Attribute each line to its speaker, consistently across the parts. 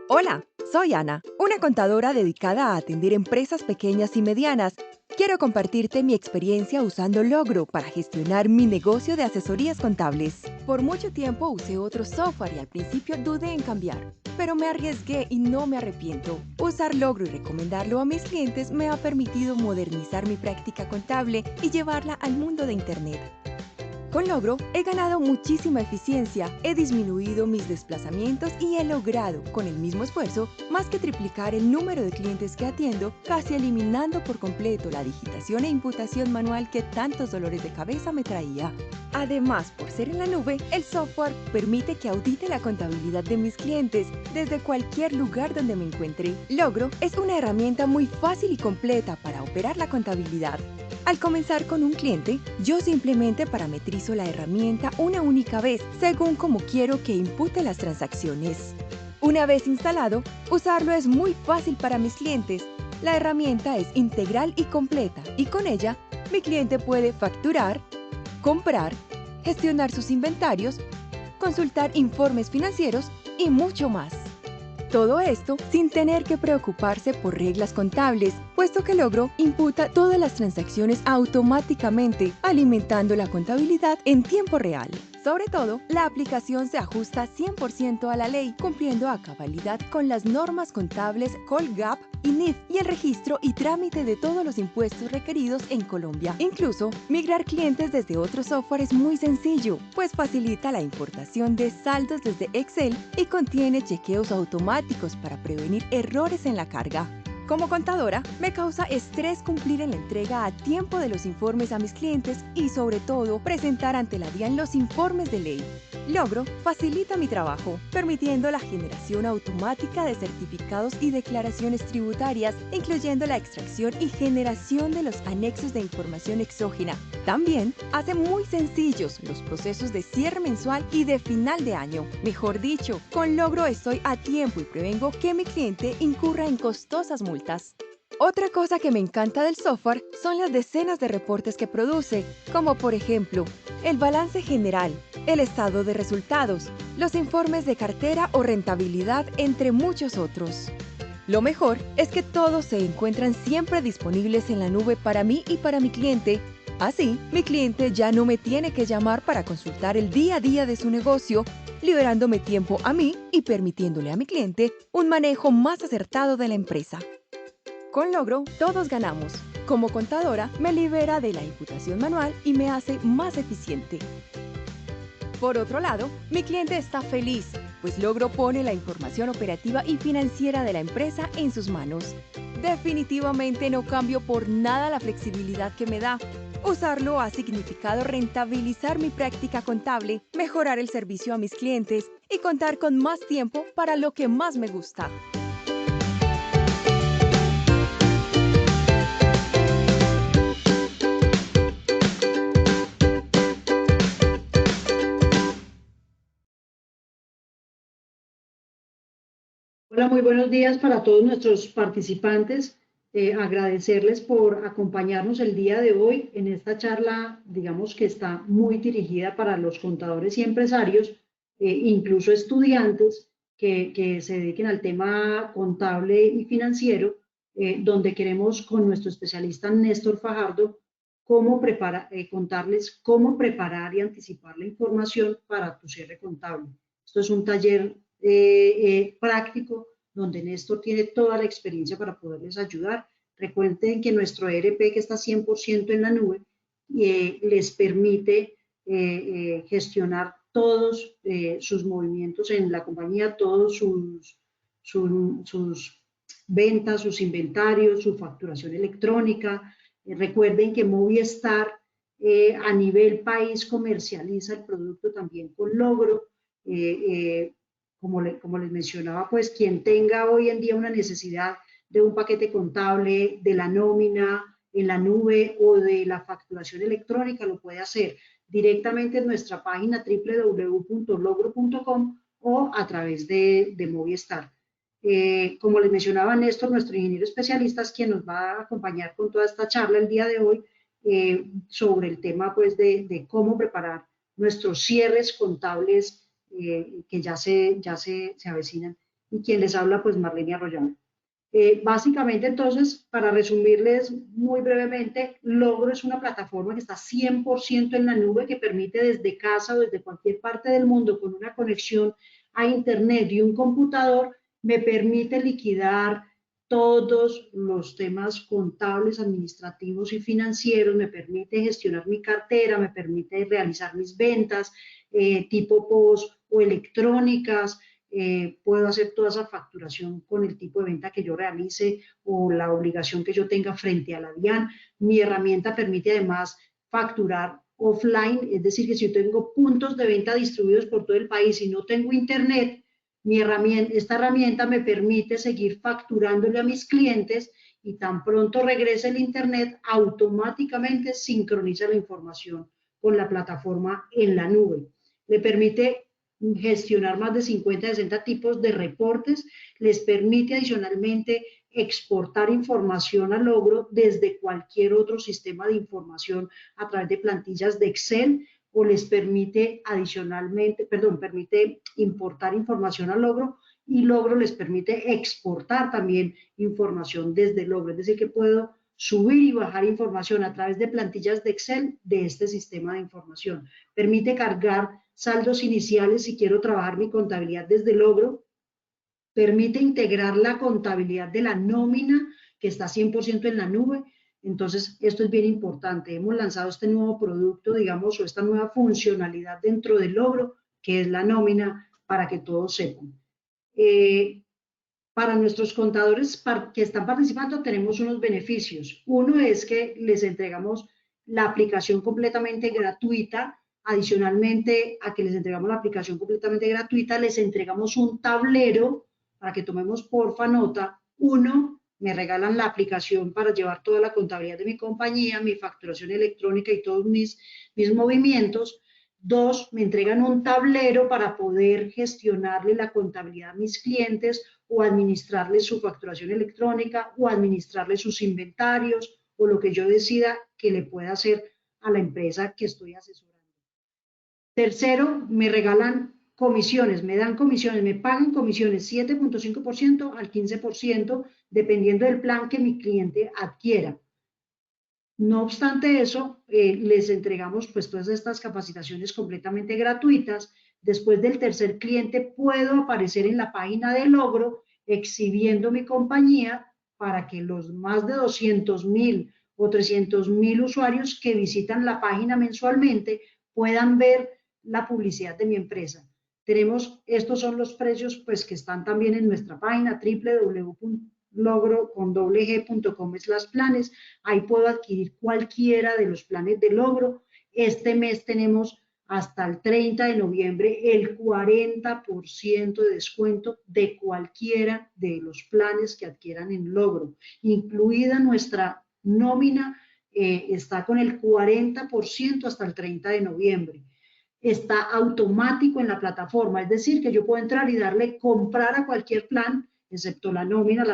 Speaker 1: Hola, soy Ana, una contadora dedicada a atender empresas pequeñas y medianas. Quiero compartirte mi experiencia usando Logro para gestionar mi negocio de asesorías contables. Por mucho tiempo usé otro software y al principio dudé en cambiar, pero me arriesgué y no me arrepiento. Usar Logro y recomendarlo a mis clientes me ha permitido modernizar mi práctica contable y llevarla al mundo de Internet. Con Logro he ganado muchísima eficiencia, he disminuido mis desplazamientos y he logrado, con el mismo esfuerzo, más que triplicar el número de clientes que atiendo, casi eliminando por completo la digitación e imputación manual que tantos dolores de cabeza me traía. Además, por ser en la nube, el software permite que audite la contabilidad de mis clientes desde cualquier lugar donde me encuentre. Logro es una herramienta muy fácil y completa para operar la contabilidad. Al comenzar con un cliente, yo simplemente parametrizo la herramienta una única vez, según como quiero que impute las transacciones. Una vez instalado, usarlo es muy fácil para mis clientes. La herramienta es integral y completa, y con ella, mi cliente puede facturar, comprar, gestionar sus inventarios, consultar informes financieros y mucho más. Todo esto sin tener que preocuparse por reglas contables, puesto que Logro imputa todas las transacciones automáticamente, alimentando la contabilidad en tiempo real. Sobre todo, la aplicación se ajusta 100% a la ley, cumpliendo a cabalidad con las normas contables Colgap y NIF y el registro y trámite de todos los impuestos requeridos en Colombia. Incluso, migrar clientes desde otro software es muy sencillo, pues facilita la importación de saldos desde Excel y contiene chequeos automáticos para prevenir errores en la carga. Como contadora, me causa estrés cumplir en la entrega a tiempo de los informes a mis clientes y, sobre todo, presentar ante la DIAN los informes de ley. Logro facilita mi trabajo, permitiendo la generación automática de certificados y declaraciones tributarias, incluyendo la extracción y generación de los anexos de información exógena. También hace muy sencillos los procesos de cierre mensual y de final de año. Mejor dicho, con Logro estoy a tiempo y prevengo que mi cliente incurra en costosas multas. Otra cosa que me encanta del software son las decenas de reportes que produce, como por ejemplo, el balance general, el estado de resultados, los informes de cartera o rentabilidad, entre muchos otros. Lo mejor es que todos se encuentran siempre disponibles en la nube para mí y para mi cliente. Así, mi cliente ya no me tiene que llamar para consultar el día a día de su negocio, liberándome tiempo a mí y permitiéndole a mi cliente un manejo más acertado de la empresa. Con Logro, todos ganamos. Como contadora, me libera de la imputación manual y me hace más eficiente. Por otro lado, mi cliente está feliz, pues Logro pone la información operativa y financiera de la empresa en sus manos. Definitivamente no cambio por nada la flexibilidad que me da. Usarlo ha significado rentabilizar mi práctica contable, mejorar el servicio a mis clientes y contar con más tiempo para lo que más me gusta.
Speaker 2: Hola, muy buenos días para todos nuestros participantes. Agradecerles por acompañarnos el día de hoy en esta charla, digamos que está muy dirigida para los contadores y empresarios, incluso estudiantes que se dediquen al tema contable y financiero, donde queremos con nuestro especialista Néstor Fajardo contarles cómo preparar y anticipar la información para tu cierre contable. Esto es un taller práctico donde Néstor tiene toda la experiencia para poderles ayudar. Recuerden que nuestro ERP, que está 100% en la nube, les permite gestionar todos sus movimientos en la compañía, todos sus ventas, sus inventarios, su facturación electrónica. Recuerden que Movistar a nivel país comercializa el producto también con Logro. Como les mencionaba, pues quien tenga hoy en día una necesidad de un paquete contable, de la nómina en la nube o de la facturación electrónica, lo puede hacer directamente en nuestra página www.logro.com o a través de Movistar. Como les mencionaba Néstor, nuestro ingeniero especialista es quien nos va a acompañar con toda esta charla el día de hoy sobre el tema pues, de cómo preparar nuestros cierres contables que ya se avecinan. y quien les habla, pues Marlene Arroyave. Básicamente, entonces, para resumirles muy brevemente, Logro es una plataforma que está 100% en la nube, que permite desde casa o desde cualquier parte del mundo, con una conexión a Internet y un computador, me permite liquidar todos los temas contables, administrativos y financieros, me permite gestionar mi cartera, me permite realizar mis ventas tipo POS o electrónicas, puedo hacer toda esa facturación con el tipo de venta que yo realice o la obligación que yo tenga frente a la DIAN. Mi herramienta permite además facturar offline, es decir, que si yo tengo puntos de venta distribuidos por todo el país y no tengo internet, esta herramienta me permite seguir facturándole a mis clientes y tan pronto regrese el internet, automáticamente sincroniza la información con la plataforma en la nube. Le permite gestionar más de 50, 60 tipos de reportes, les permite adicionalmente exportar información a Logro desde cualquier otro sistema de información a través de plantillas de Excel o les permite adicionalmente, permite importar información a Logro y Logro les permite exportar también información desde Logro, es decir, que puedo subir y bajar información a través de plantillas de Excel de este sistema de información. Permite cargar saldos iniciales si quiero trabajar mi contabilidad desde Logro, permite integrar la contabilidad de la nómina que está 100% en la nube. Entonces, esto es bien importante. Hemos lanzado este nuevo producto, digamos, o esta nueva funcionalidad dentro del Logro, que es la nómina, para que todos sepan. Para nuestros contadores que están participando tenemos unos beneficios. Uno es que les entregamos la aplicación completamente gratuita. Adicionalmente a que les entregamos la aplicación completamente gratuita, les entregamos un tablero para que tomemos porfa nota. Uno, me regalan la aplicación para llevar toda la contabilidad de mi compañía, mi facturación electrónica y todos mis movimientos. Dos, me entregan un tablero para poder gestionarle la contabilidad a mis clientes o administrarles su facturación electrónica o administrarles sus inventarios o lo que yo decida que le pueda hacer a la empresa que estoy asesorando. Tercero, me regalan comisiones, me dan comisiones, me pagan comisiones 7.5% al 15%, dependiendo del plan que mi cliente adquiera. No obstante eso, les entregamos pues todas estas capacitaciones completamente gratuitas. Después del tercer cliente puedo aparecer en la página de Logro exhibiendo mi compañía para que los más de 200.000 o 300.000 usuarios que visitan la página mensualmente puedan ver la publicidad de mi empresa. Estos son los precios pues que están también en nuestra página www.logro.com/planes. Ahí puedo adquirir cualquiera de los planes de Logro. Este mes tenemos hasta el 30 de noviembre el 40% de descuento de cualquiera de los planes que adquieran en Logro, incluida nuestra nómina, está con el 40% hasta el 30 de noviembre. Está automático en la plataforma, es decir, que yo puedo entrar y darle comprar a cualquier plan, excepto la nómina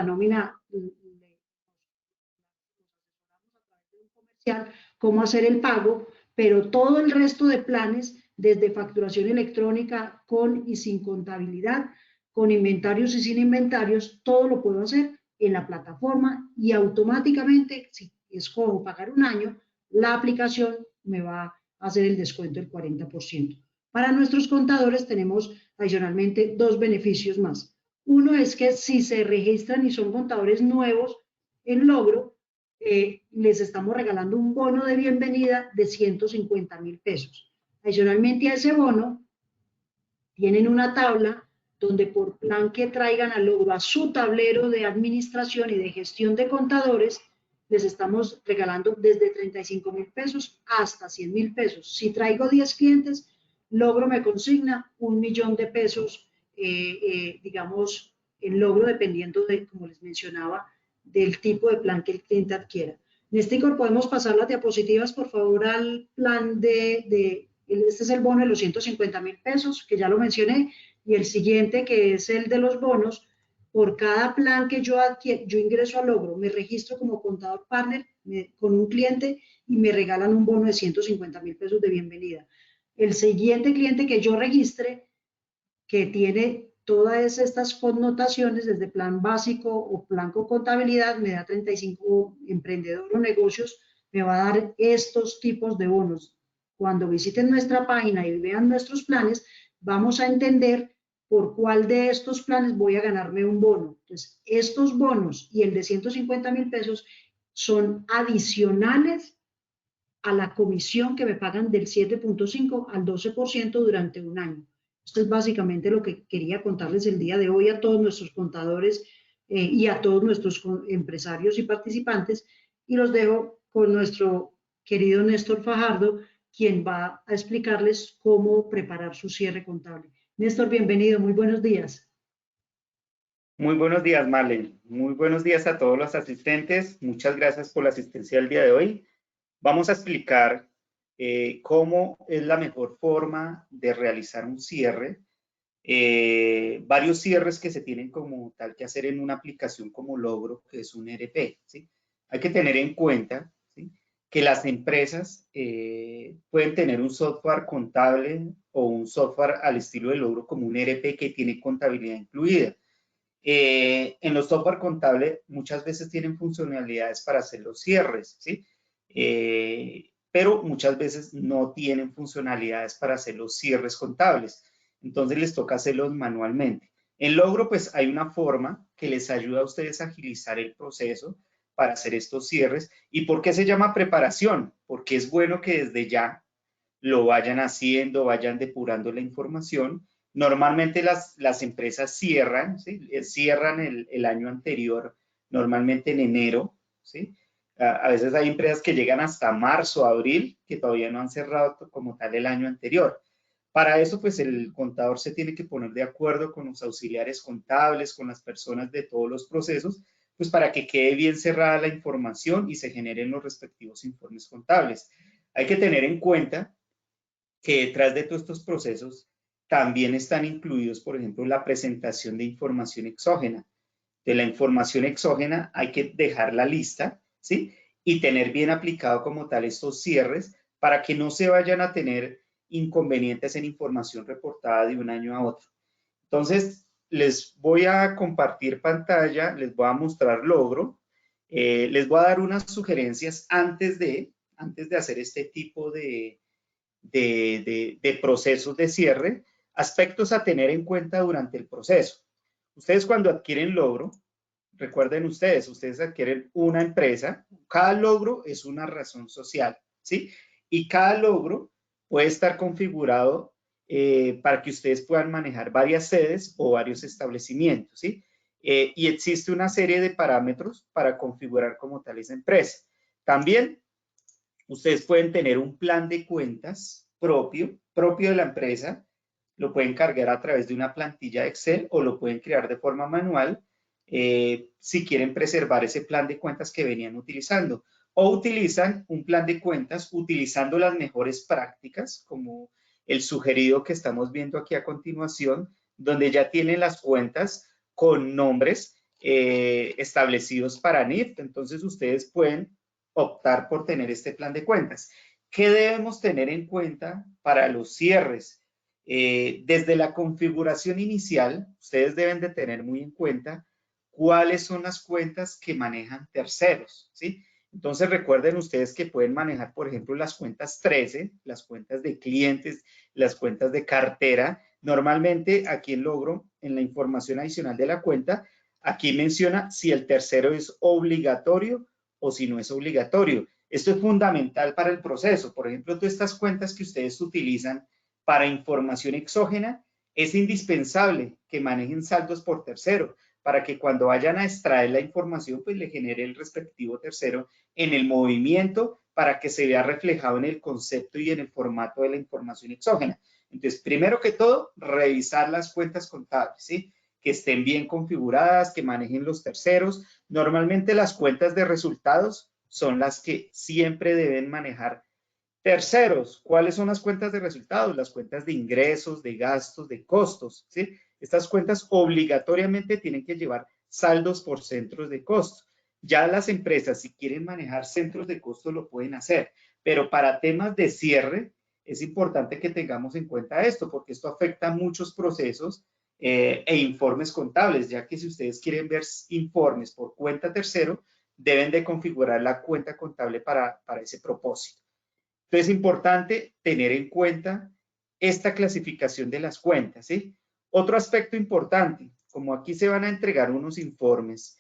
Speaker 2: comercial, cómo hacer el pago, pero todo el resto de planes, desde facturación electrónica con y sin contabilidad, con inventarios y sin inventarios, todo lo puedo hacer en la plataforma y automáticamente, si escojo pagar un año, la aplicación me va a hacer el descuento del 40%. Para nuestros contadores tenemos adicionalmente dos beneficios más. Uno es que si se registran y son contadores nuevos en Logro, les estamos regalando un bono de bienvenida de 150.000 pesos. Adicionalmente a ese bono, tienen una tabla donde por plan que traigan a Logro a su tablero de administración y de gestión de contadores, les estamos regalando desde 35.000 pesos hasta 100.000 pesos. Si traigo 10 clientes, Logro me consigna 1.000.000 de pesos, digamos, en Logro, dependiendo de, como les mencionaba, del tipo de plan que el cliente adquiera. Néstor, ¿podemos pasar las diapositivas, por favor, al plan este es el bono de los 150.000 pesos, que ya lo mencioné, y el siguiente, que es el de los bonos. Por cada plan que yo ingreso a Logro, me registro como contador partner con un cliente y me regalan un bono de 150.000 pesos de bienvenida. El siguiente cliente que yo registre, que tiene todas estas connotaciones desde plan básico o plan con contabilidad me da 35 emprendedor o negocios, me va a dar estos tipos de bonos. Cuando visiten nuestra página y vean nuestros planes, vamos a entender por cuál de estos planes voy a ganarme un bono. Entonces, estos bonos y el de 150.000 pesos son adicionales a la comisión que me pagan del 7.5 al 12% durante un año. Esto es básicamente lo que quería contarles el día de hoy a todos nuestros contadores y a todos nuestros empresarios y participantes. Y los dejo con nuestro querido Néstor Fajardo, quien va a explicarles cómo preparar su cierre contable. Néstor, bienvenido, muy buenos días.
Speaker 3: Muy buenos días, Marlene. Muy buenos días a todos los asistentes. Muchas gracias por la asistencia del día de hoy. Vamos a explicar cómo es la mejor forma de realizar un cierre. Varios cierres que se tienen como tal que hacer en una aplicación como Logro, que es un ERP, ¿sí? Hay que tener en cuenta, ¿sí?, que las empresas pueden tener un software contable o un software al estilo de Logro como un ERP que tiene contabilidad incluida. En los software contables muchas veces tienen funcionalidades para hacer los cierres, ¿sí? Pero muchas veces no tienen funcionalidades para hacer los cierres contables. Entonces les toca hacerlos manualmente. En Logro, pues hay una forma que les ayuda a ustedes a agilizar el proceso para hacer estos cierres. ¿Y por qué se llama preparación? Porque es bueno que desde ya lo vayan haciendo, vayan depurando la información. Normalmente las empresas cierran, ¿sí?, cierran el año anterior, normalmente en enero, ¿sí? A veces hay empresas que llegan hasta marzo, abril, que todavía no han cerrado como tal el año anterior. Para eso, pues el contador se tiene que poner de acuerdo con los auxiliares contables, con las personas de todos los procesos, pues para que quede bien cerrada la información y se generen los respectivos informes contables. Hay que tener en cuenta que detrás de todos estos procesos también están incluidos, por ejemplo, la presentación de información exógena. De la información exógena hay que dejarla lista, ¿sí?, y tener bien aplicado como tal estos cierres para que no se vayan a tener inconvenientes en información reportada de un año a otro. Entonces, les voy a compartir pantalla, les voy a mostrar Logro, les voy a dar unas sugerencias antes de hacer este tipo de procesos de cierre, aspectos a tener en cuenta durante el proceso. Ustedes cuando adquieren Logro, recuerden ustedes adquieren una empresa, cada logro es una razón social, ¿sí? Y cada logro puede estar configurado para que ustedes puedan manejar varias sedes o varios establecimientos, ¿sí? Y existe una serie de parámetros para configurar como tal esa empresa. También ustedes pueden tener un plan de cuentas propio de la empresa, lo pueden cargar a través de una plantilla de Excel o lo pueden crear de forma manual si quieren preservar ese plan de cuentas que venían utilizando. O utilizan un plan de cuentas utilizando las mejores prácticas, como el sugerido que estamos viendo aquí a continuación, donde ya tienen las cuentas con nombres establecidos para NIF. Entonces ustedes pueden optar por tener este plan de cuentas. ¿Qué debemos tener en cuenta para los cierres? Desde la configuración inicial, ustedes deben de tener muy en cuenta cuáles son las cuentas que manejan terceros, ¿sí? Entonces recuerden ustedes que pueden manejar, por ejemplo, las cuentas 13, las cuentas de clientes, las cuentas de cartera. Normalmente aquí en Logro, en la información adicional de la cuenta, aquí menciona si el tercero es obligatorio o si no es obligatorio. Esto es fundamental para el proceso. Por ejemplo, todas estas cuentas que ustedes utilizan para información exógena, es indispensable que manejen saldos por tercero para que cuando vayan a extraer la información, pues le genere el respectivo tercero en el movimiento para que se vea reflejado en el concepto y en el formato de la información exógena. Entonces, primero que todo, revisar las cuentas contables, ¿sí?, que estén bien configuradas, que manejen los terceros. Normalmente las cuentas de resultados son las que siempre deben manejar terceros. ¿Cuáles son las cuentas de resultados? Las cuentas de ingresos, de gastos, de costos, ¿sí? Estas cuentas obligatoriamente tienen que llevar saldos por centros de costo. Ya las empresas, si quieren manejar centros de costo, lo pueden hacer, pero para temas de cierre es importante que tengamos en cuenta esto, porque esto afecta muchos procesos e informes contables, ya que si ustedes quieren ver informes por cuenta tercero, deben de configurar la cuenta contable para ese propósito. Entonces es importante tener en cuenta esta clasificación de las cuentas, ¿sí? Otro aspecto importante, como aquí se van a entregar unos informes,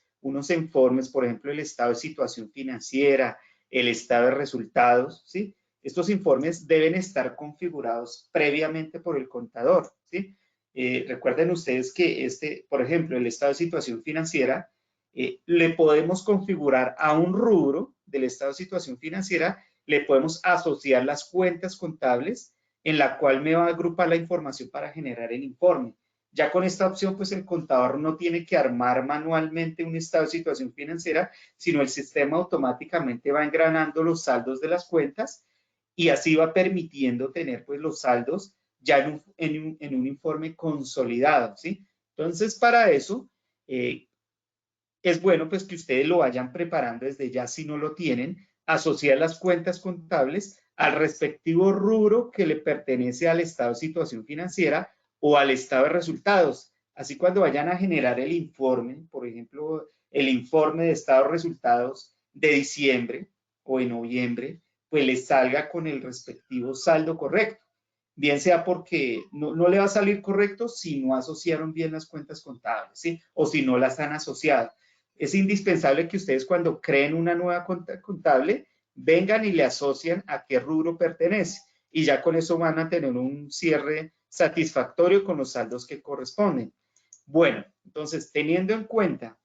Speaker 3: por ejemplo, el estado de situación financiera, el estado de resultados, ¿sí? Estos informes deben estar configurados previamente por el contador, ¿sí? Recuerden ustedes que por ejemplo, el estado de situación financiera, le podemos configurar a un rubro del estado de situación financiera, le podemos asociar las cuentas contables en la cual me va a agrupar la información para generar el informe. Ya con esta opción, pues el contador no tiene que armar manualmente un estado de situación financiera, sino el sistema automáticamente va engranando los saldos de las cuentas y así va permitiendo tener pues los saldos ya en un informe consolidado, ¿sí? Entonces, para eso, es bueno pues que ustedes lo vayan preparando desde ya si no lo tienen, asociar las cuentas contables al respectivo rubro que le pertenece al estado de situación financiera o al estado de resultados. Así cuando vayan a generar el informe, por ejemplo, el informe de estado de resultados de diciembre o de noviembre, pues les salga con el respectivo saldo correcto. Bien sea porque no le va a salir correcto si no asociaron bien las cuentas contables, ¿sí? O si no las han asociado. Es indispensable que ustedes cuando creen una nueva cuenta contable, vengan y le asocian a qué rubro pertenece. Y ya con eso van a tener un cierre satisfactorio con los saldos que corresponden. Bueno, entonces, teniendo en cuenta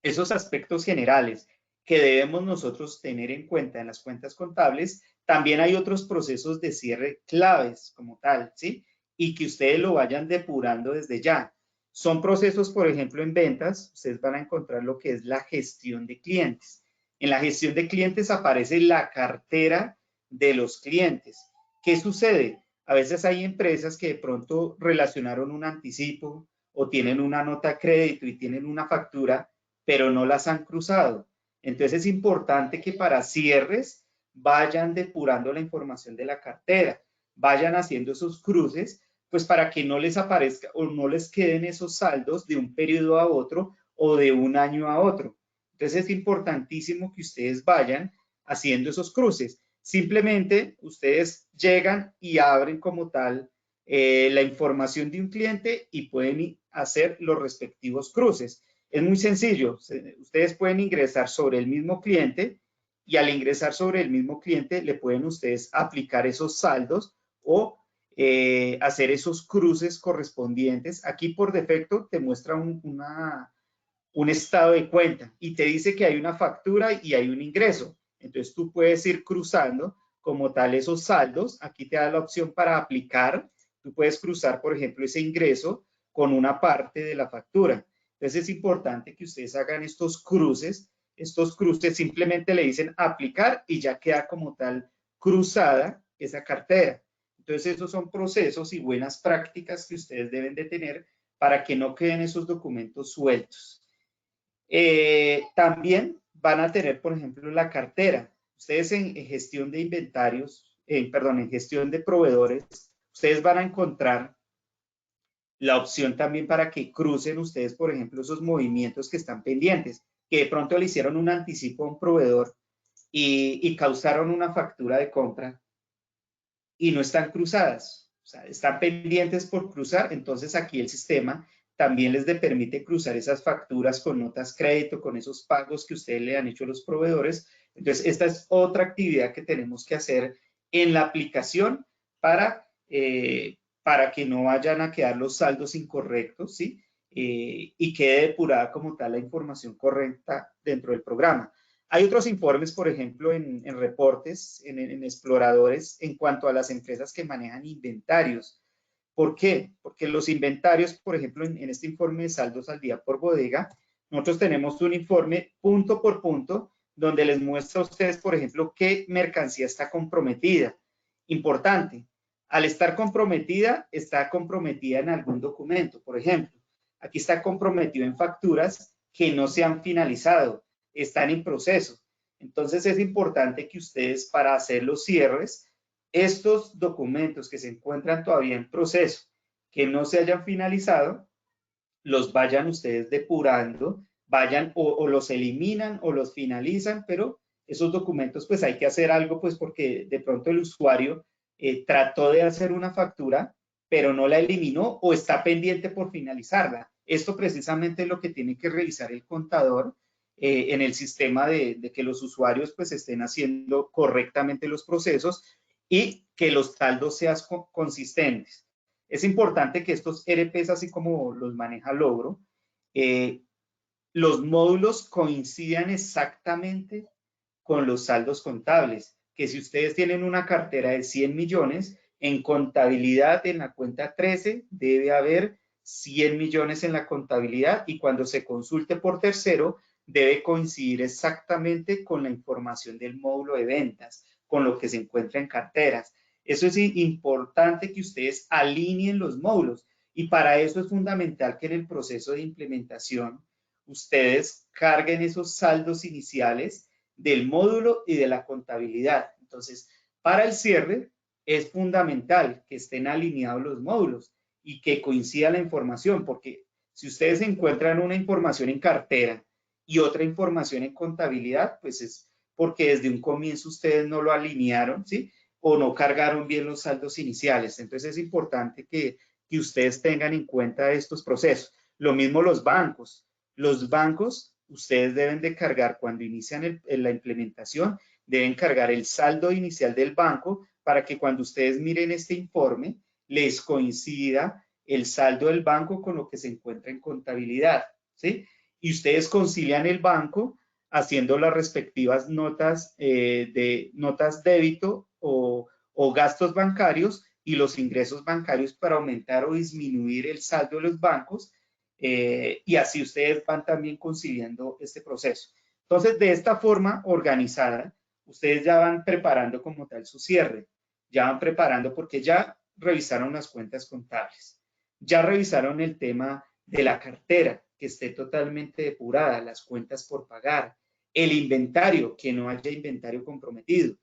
Speaker 3: esos aspectos generales que debemos nosotros tener en cuenta en las cuentas contables, también hay otros procesos de cierre claves como tal, ¿sí? Y que ustedes lo vayan depurando desde ya. Son procesos, por ejemplo, en ventas, ustedes van a encontrar lo que es la gestión de clientes. En la gestión de clientes aparece la cartera de los clientes. ¿Qué sucede? A veces hay empresas que de pronto relacionaron un anticipo o tienen una nota de crédito y tienen una factura, pero no las han cruzado. Entonces es importante que para cierres vayan depurando la información de la cartera, vayan haciendo esos cruces, pues para que no les aparezca o no les queden esos saldos de un periodo a otro o de un año a otro. Entonces es importantísimo que ustedes vayan haciendo esos cruces. Simplemente ustedes llegan y abren como tal la información de un cliente y pueden hacer los respectivos cruces. Es muy sencillo. Ustedes pueden ingresar sobre el mismo cliente y al ingresar sobre el mismo cliente le pueden ustedes aplicar esos saldos o hacer esos cruces correspondientes. Aquí por defecto te muestra un estado de cuenta y te dice que hay una factura y hay un ingreso. Entonces tú puedes ir cruzando como tal esos saldos. Aquí te da la opción para aplicar. Tú puedes cruzar, por ejemplo, ese ingreso con una parte de la factura. Entonces es importante que ustedes hagan estos cruces. Estos cruces simplemente le dicen aplicar y ya queda como tal cruzada esa cartera. Entonces esos son procesos y buenas prácticas que ustedes deben de tener para que no queden esos documentos sueltos. También van a tener, por ejemplo, la cartera. Ustedes en gestión de inventarios, en gestión de proveedores, ustedes van a encontrar la opción también para que crucen ustedes, por ejemplo, esos movimientos que están pendientes, que de pronto le hicieron un anticipo a un proveedor y causaron una factura de compra y no están cruzadas, o sea, están pendientes por cruzar. Entonces aquí el sistema también les permite cruzar esas facturas con notas crédito, con esos pagos que ustedes le han hecho a los proveedores. Entonces esta es otra actividad que tenemos que hacer en la aplicación para que no vayan a quedar los saldos incorrectos, ¿sí? Y quede depurada como tal la información correcta dentro del programa. Hay otros informes, por ejemplo, en reportes, en exploradores, en cuanto a las empresas que manejan inventarios. ¿Por qué? Porque los inventarios, por ejemplo, en este informe de saldos al día por bodega, nosotros tenemos un informe punto por punto donde les muestra a ustedes, por ejemplo, qué mercancía está comprometida. Importante, al estar comprometida, está comprometida en algún documento. Por ejemplo, aquí está comprometido en facturas que no se han finalizado, están en proceso. Entonces es importante que ustedes, para hacer los cierres, estos documentos que se encuentran todavía en proceso, que no se hayan finalizado, los vayan ustedes depurando, vayan o los eliminan o los finalizan, pero esos documentos pues hay que hacer algo pues porque de pronto el usuario trató de hacer una factura, pero no la eliminó o está pendiente por finalizarla. Esto precisamente es lo que tiene que revisar el contador en el sistema de que los usuarios pues estén haciendo correctamente los procesos y que los saldos sean consistentes. Es importante que estos ERPs, así como los maneja Logro, los módulos coincidan exactamente con los saldos contables, que si ustedes tienen una cartera de 100 millones, en contabilidad en la cuenta 13 debe haber 100 millones en la contabilidad y cuando se consulte por tercero debe coincidir exactamente con la información del módulo de ventas, con lo que se encuentra en carteras. Eso es importante que ustedes alineen los módulos y para eso es fundamental que en el proceso de implementación ustedes carguen esos saldos iniciales del módulo y de la contabilidad. Entonces, para el cierre es fundamental que estén alineados los módulos y que coincida la información, porque si ustedes encuentran una información en cartera y otra información en contabilidad, pues es porque desde un comienzo ustedes no lo alinearon, ¿sí? O no cargaron bien los saldos iniciales. Entonces es importante que ustedes tengan en cuenta estos procesos. Lo mismo los bancos. Los bancos, ustedes deben de cargar cuando inician la implementación, deben cargar el saldo inicial del banco para que cuando ustedes miren este informe, les coincida el saldo del banco con lo que se encuentra en contabilidad, ¿sí? Y ustedes concilian el banco haciendo las respectivas notas notas débito o gastos bancarios y los ingresos bancarios para aumentar o disminuir el saldo de los bancos y así ustedes van también conciliando este proceso. Entonces, de esta forma organizada, ustedes ya van preparando como tal su cierre, ya van preparando porque ya revisaron las cuentas contables, ya revisaron el tema de la cartera, que esté totalmente depurada, las cuentas por pagar, el inventario, que no haya inventario comprometido,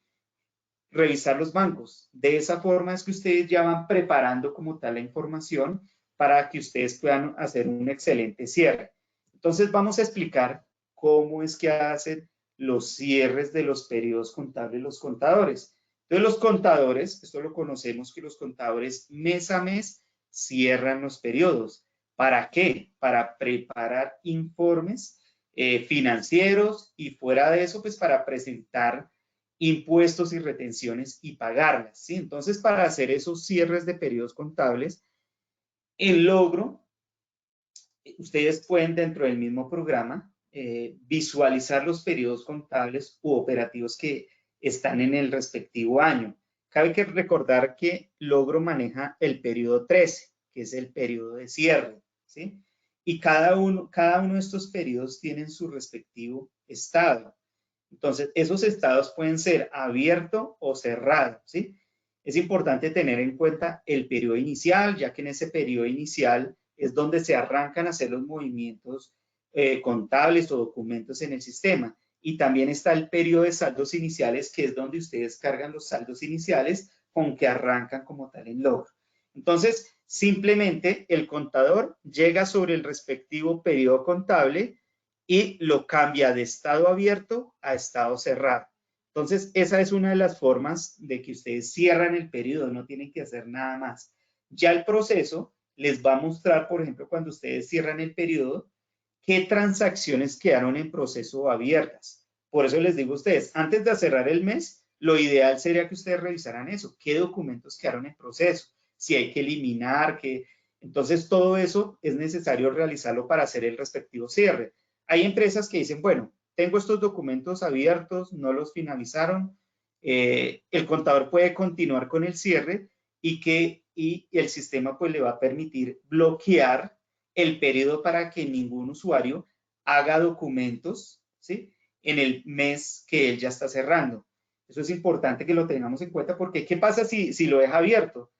Speaker 3: revisar los bancos. De esa forma es que ustedes ya van preparando como tal la información para que ustedes puedan hacer un excelente cierre. Entonces vamos a explicar cómo es que hacen los cierres de los periodos contables los contadores. Entonces los contadores, esto lo conocemos que los contadores mes a mes cierran los periodos. ¿Para qué? Para preparar informes financieros y fuera de eso, pues para presentar impuestos y retenciones y pagarlas, ¿sí? Entonces, para hacer esos cierres de periodos contables, en Logro, ustedes pueden dentro del mismo programa visualizar los periodos contables u operativos que están en el respectivo año. Cabe que recordar que Logro maneja el periodo 13, que es el periodo de cierre, ¿sí? Y cada uno de estos periodos tienen su respectivo estado. Entonces, esos estados pueden ser abierto o cerrado, ¿sí? Es importante tener en cuenta el periodo inicial, ya que en ese periodo inicial es donde se arrancan a hacer los movimientos contables o documentos en el sistema. Y también está el periodo de saldos iniciales, que es donde ustedes cargan los saldos iniciales con que arrancan como tal en Logro. Entonces, simplemente el contador llega sobre el respectivo periodo contable y lo cambia de estado abierto a estado cerrado. Entonces, esa es una de las formas de que ustedes cierran el periodo, no tienen que hacer nada más. Ya el proceso les va a mostrar, por ejemplo, cuando ustedes cierran el periodo, qué transacciones quedaron en proceso abiertas. Por eso les digo a ustedes, antes de cerrar el mes, lo ideal sería que ustedes revisaran eso, qué documentos quedaron en proceso, si hay que eliminar, entonces todo eso es necesario realizarlo para hacer el respectivo cierre. Hay empresas que dicen, bueno, tengo estos documentos abiertos, no los finalizaron, el contador puede continuar con el cierre y el sistema pues le va a permitir bloquear el periodo para que ningún usuario haga documentos, ¿sí? En el mes que él ya está cerrando. Eso es importante que lo tengamos en cuenta porque ¿qué pasa si lo deja abierto?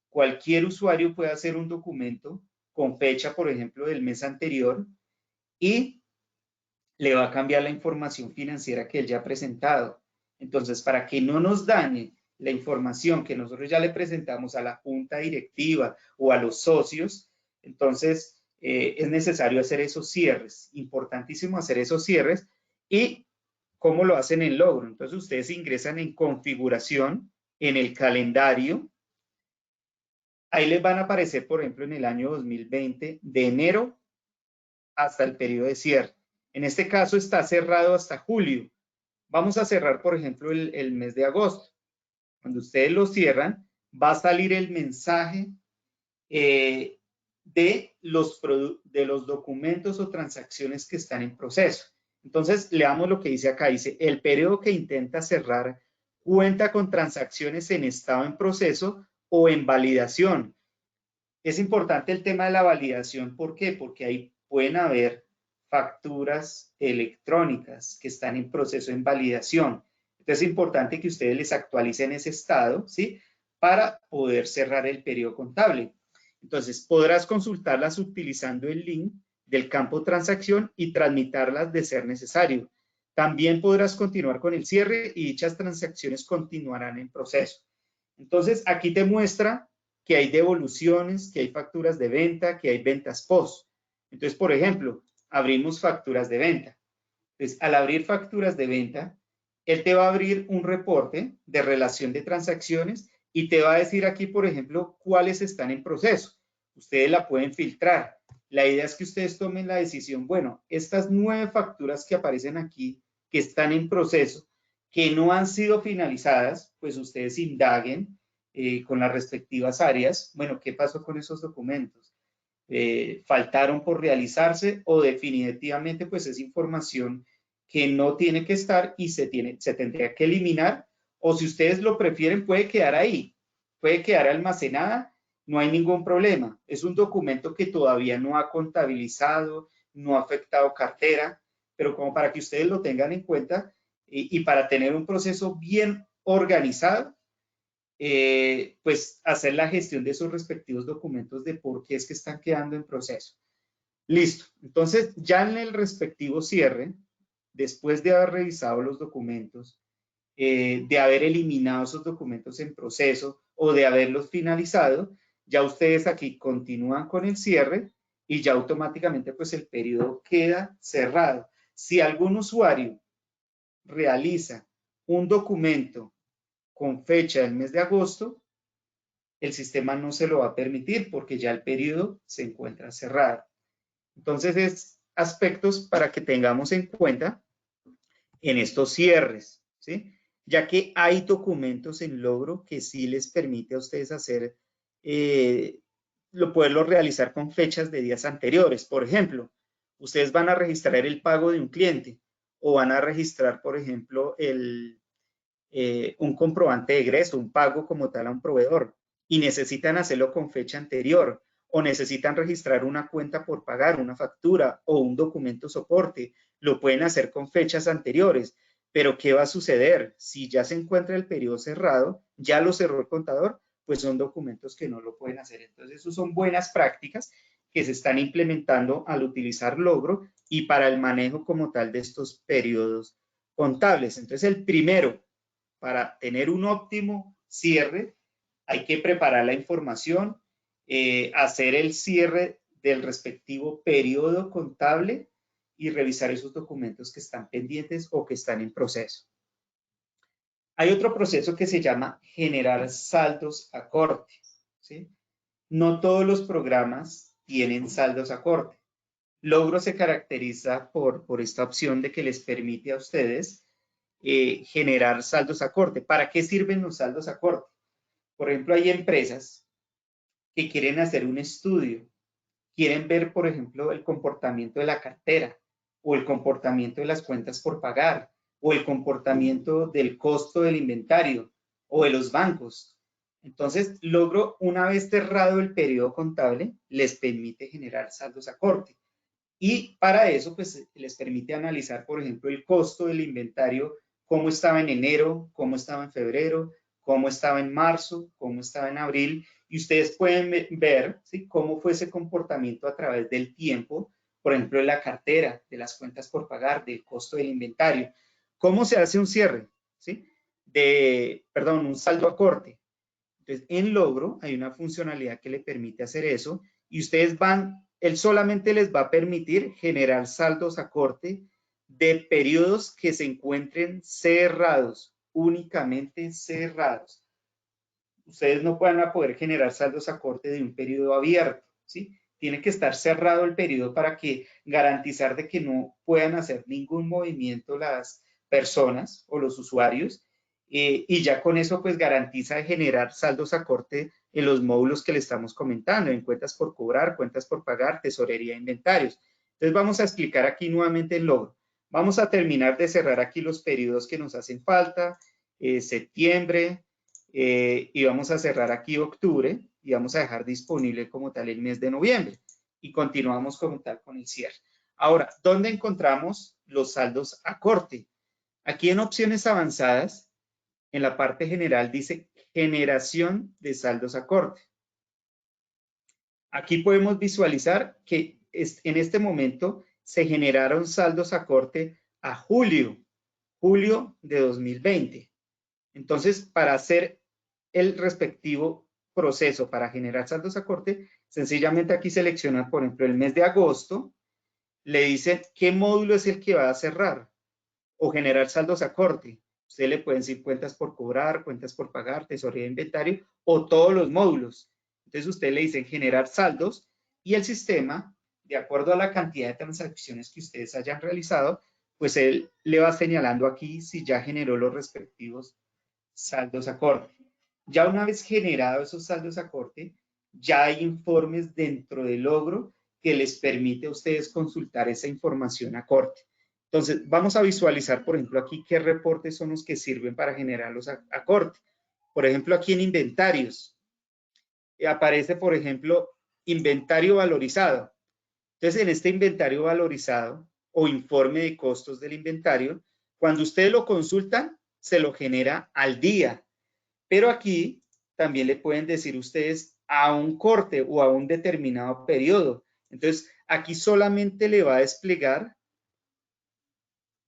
Speaker 3: Cualquier usuario puede hacer un documento con fecha, por ejemplo, del mes anterior y le va a cambiar la información financiera que él ya ha presentado. Entonces, para que no nos dañe la información que nosotros ya le presentamos a la junta directiva o a los socios, entonces es necesario hacer esos cierres, importantísimo hacer esos cierres. ¿Y cómo lo hacen en Logro? Entonces ustedes ingresan en configuración, en el calendario, ahí les van a aparecer, por ejemplo, en el año 2020, de enero hasta el periodo de cierre. En este caso está cerrado hasta julio. Vamos a cerrar, por ejemplo, el mes de agosto. Cuando ustedes lo cierran, va a salir el mensaje de los documentos o transacciones que están en proceso. Entonces, leamos lo que dice acá. Dice, el periodo que intenta cerrar cuenta con transacciones en estado en proceso o en validación. Es importante el tema de la validación. ¿Por qué? Porque ahí pueden haber facturas electrónicas que están en proceso en validación. Entonces es importante que ustedes les actualicen ese estado, ¿sí? Para poder cerrar el periodo contable. Entonces podrás consultarlas utilizando el link del campo transacción y transmitirlas de ser necesario. También podrás continuar con el cierre y dichas transacciones continuarán en proceso. Entonces aquí te muestra que hay devoluciones, que hay facturas de venta, que hay ventas post. Entonces, por ejemplo, abrimos facturas de venta. Entonces, al abrir facturas de venta, él te va a abrir un reporte de relación de transacciones y te va a decir aquí, por ejemplo, cuáles están en proceso. Ustedes la pueden filtrar. La idea es que ustedes tomen la decisión, bueno, estas 9 facturas que aparecen aquí, que están en proceso, que no han sido finalizadas, pues ustedes indaguen con las respectivas áreas, bueno, ¿qué pasó con esos documentos? ¿Faltaron por realizarse o definitivamente pues es información que no tiene que estar y se tendría que eliminar? O si ustedes lo prefieren, puede quedar ahí, puede quedar almacenada, no hay ningún problema. Es un documento que todavía no ha contabilizado, no ha afectado cartera, pero como para que ustedes lo tengan en cuenta y para tener un proceso bien organizado, pues hacer la gestión de esos respectivos documentos de por qué es que están quedando en proceso. Listo. Entonces, ya en el respectivo cierre, después de haber revisado los documentos, de haber eliminado esos documentos en proceso o de haberlos finalizado, ya ustedes aquí continúan con el cierre y ya automáticamente pues el periodo queda cerrado. Si algún usuario realiza un documento con fecha del mes de agosto, el sistema no se lo va a permitir porque ya el periodo se encuentra cerrado. Entonces, es aspectos para que tengamos en cuenta en estos cierres, ¿sí? Ya que hay documentos en Logro que sí les permite a ustedes hacer, poderlo realizar con fechas de días anteriores. Por ejemplo, ustedes van a registrar el pago de un cliente o van a registrar, por ejemplo, un comprobante de egreso, un pago como tal a un proveedor, y necesitan hacerlo con fecha anterior, o necesitan registrar una cuenta por pagar, una factura o un documento soporte, lo pueden hacer con fechas anteriores. Pero ¿qué va a suceder? Si ya se encuentra el periodo cerrado, ya lo cerró el contador, pues son documentos que no lo pueden hacer. Entonces, eso son buenas prácticas que se están implementando al utilizar Logro y para el manejo como tal de estos periodos contables. Entonces, el primero, para tener un óptimo cierre, hay que preparar la información, hacer el cierre del respectivo periodo contable y revisar esos documentos que están pendientes o que están en proceso. Hay otro proceso que se llama generar saldos a corte, ¿sí? No todos los programas tienen saldos a corte. Logro se caracteriza por esta opción de que les permite a ustedes generar saldos a corte. ¿Para qué sirven los saldos a corte? Por ejemplo, hay empresas que quieren hacer un estudio, quieren ver, por ejemplo, el comportamiento de la cartera o el comportamiento de las cuentas por pagar o el comportamiento del costo del inventario o de los bancos. Entonces, Logro, una vez cerrado el periodo contable, les permite generar saldos a corte. Y para eso, pues, les permite analizar, por ejemplo, el costo del inventario, cómo estaba en enero, cómo estaba en febrero, cómo estaba en marzo, cómo estaba en abril, y ustedes pueden ver, ¿sí?, cómo fue ese comportamiento a través del tiempo, por ejemplo, de la cartera, de las cuentas por pagar, del costo del inventario. ¿Cómo se hace un cierre? ¿Sí? un saldo a corte. Entonces, en Logro hay una funcionalidad que le permite hacer eso y ustedes él solamente les va a permitir generar saldos a corte de periodos que se encuentren cerrados, únicamente cerrados. Ustedes no van a poder generar saldos a corte de un periodo abierto, ¿sí? Tiene que estar cerrado el periodo para garantizar de que no puedan hacer ningún movimiento las personas o los usuarios y ya con eso pues garantiza generar saldos a corte en los módulos que le estamos comentando, en cuentas por cobrar, cuentas por pagar, tesorería e inventarios. Entonces vamos a explicar aquí nuevamente el Logro. Vamos a terminar de cerrar aquí los periodos que nos hacen falta, septiembre, y vamos a cerrar aquí octubre y vamos a dejar disponible como tal el mes de noviembre y continuamos como tal con el cierre. Ahora, ¿dónde encontramos los saldos a corte? Aquí en opciones avanzadas, en la parte general dice generación de saldos a corte. Aquí podemos visualizar que en este momento se generaron saldos a corte a julio de 2020. Entonces, para hacer el respectivo proceso para generar saldos a corte, sencillamente aquí seleccionan, por ejemplo, el mes de agosto, le dicen qué módulo es el que va a cerrar o generar saldos a corte. Ustedes le pueden decir cuentas por cobrar, cuentas por pagar, tesorería de inventario o todos los módulos. Entonces, usted le dicen generar saldos y el sistema, de acuerdo a la cantidad de transacciones que ustedes hayan realizado, pues él le va señalando aquí si ya generó los respectivos saldos a corte. Ya una vez generados esos saldos a corte, ya hay informes dentro del Logro que les permite a ustedes consultar esa información a corte. Entonces, vamos a visualizar, por ejemplo, aquí qué reportes son los que sirven para generarlos a corte. Por ejemplo, aquí en inventarios, aparece, por ejemplo, inventario valorizado. Entonces, en este inventario valorizado o informe de costos del inventario, cuando ustedes lo consultan, se lo genera al día. Pero aquí también le pueden decir ustedes a un corte o a un determinado periodo. Entonces, aquí solamente le va a desplegar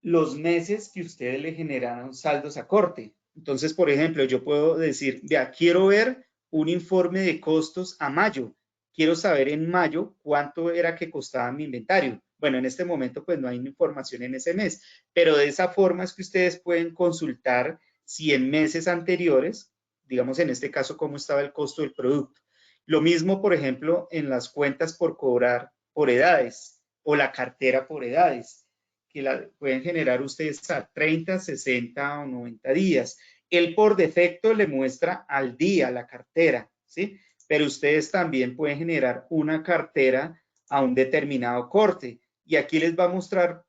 Speaker 3: los meses que ustedes le generaron saldos a corte. Entonces, por ejemplo, yo puedo decir, vea, quiero ver un informe de costos a mayo. Quiero saber en mayo cuánto era que costaba mi inventario. Bueno, en este momento pues no hay información en ese mes, pero de esa forma es que ustedes pueden consultar si en meses anteriores, digamos en este caso, cómo estaba el costo del producto. Lo mismo, por ejemplo, en las cuentas por cobrar por edades o la cartera por edades, que la pueden generar ustedes a 30, 60 o 90 días. Él por defecto le muestra al día la cartera, ¿sí? Pero ustedes también pueden generar una cartera a un determinado corte. Y aquí les va a mostrar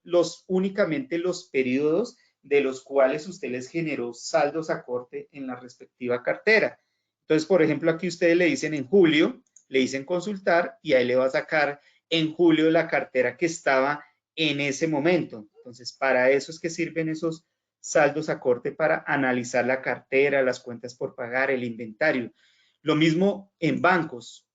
Speaker 3: únicamente los periodos de los cuales usted les generó saldos a corte en la respectiva cartera. Entonces, por ejemplo, aquí ustedes le dicen en julio, le dicen consultar y ahí le va a sacar en julio la cartera que estaba en ese momento. Entonces, para eso es que sirven esos saldos a corte, para analizar la cartera, las cuentas por pagar, el inventario. Lo mismo en bancos.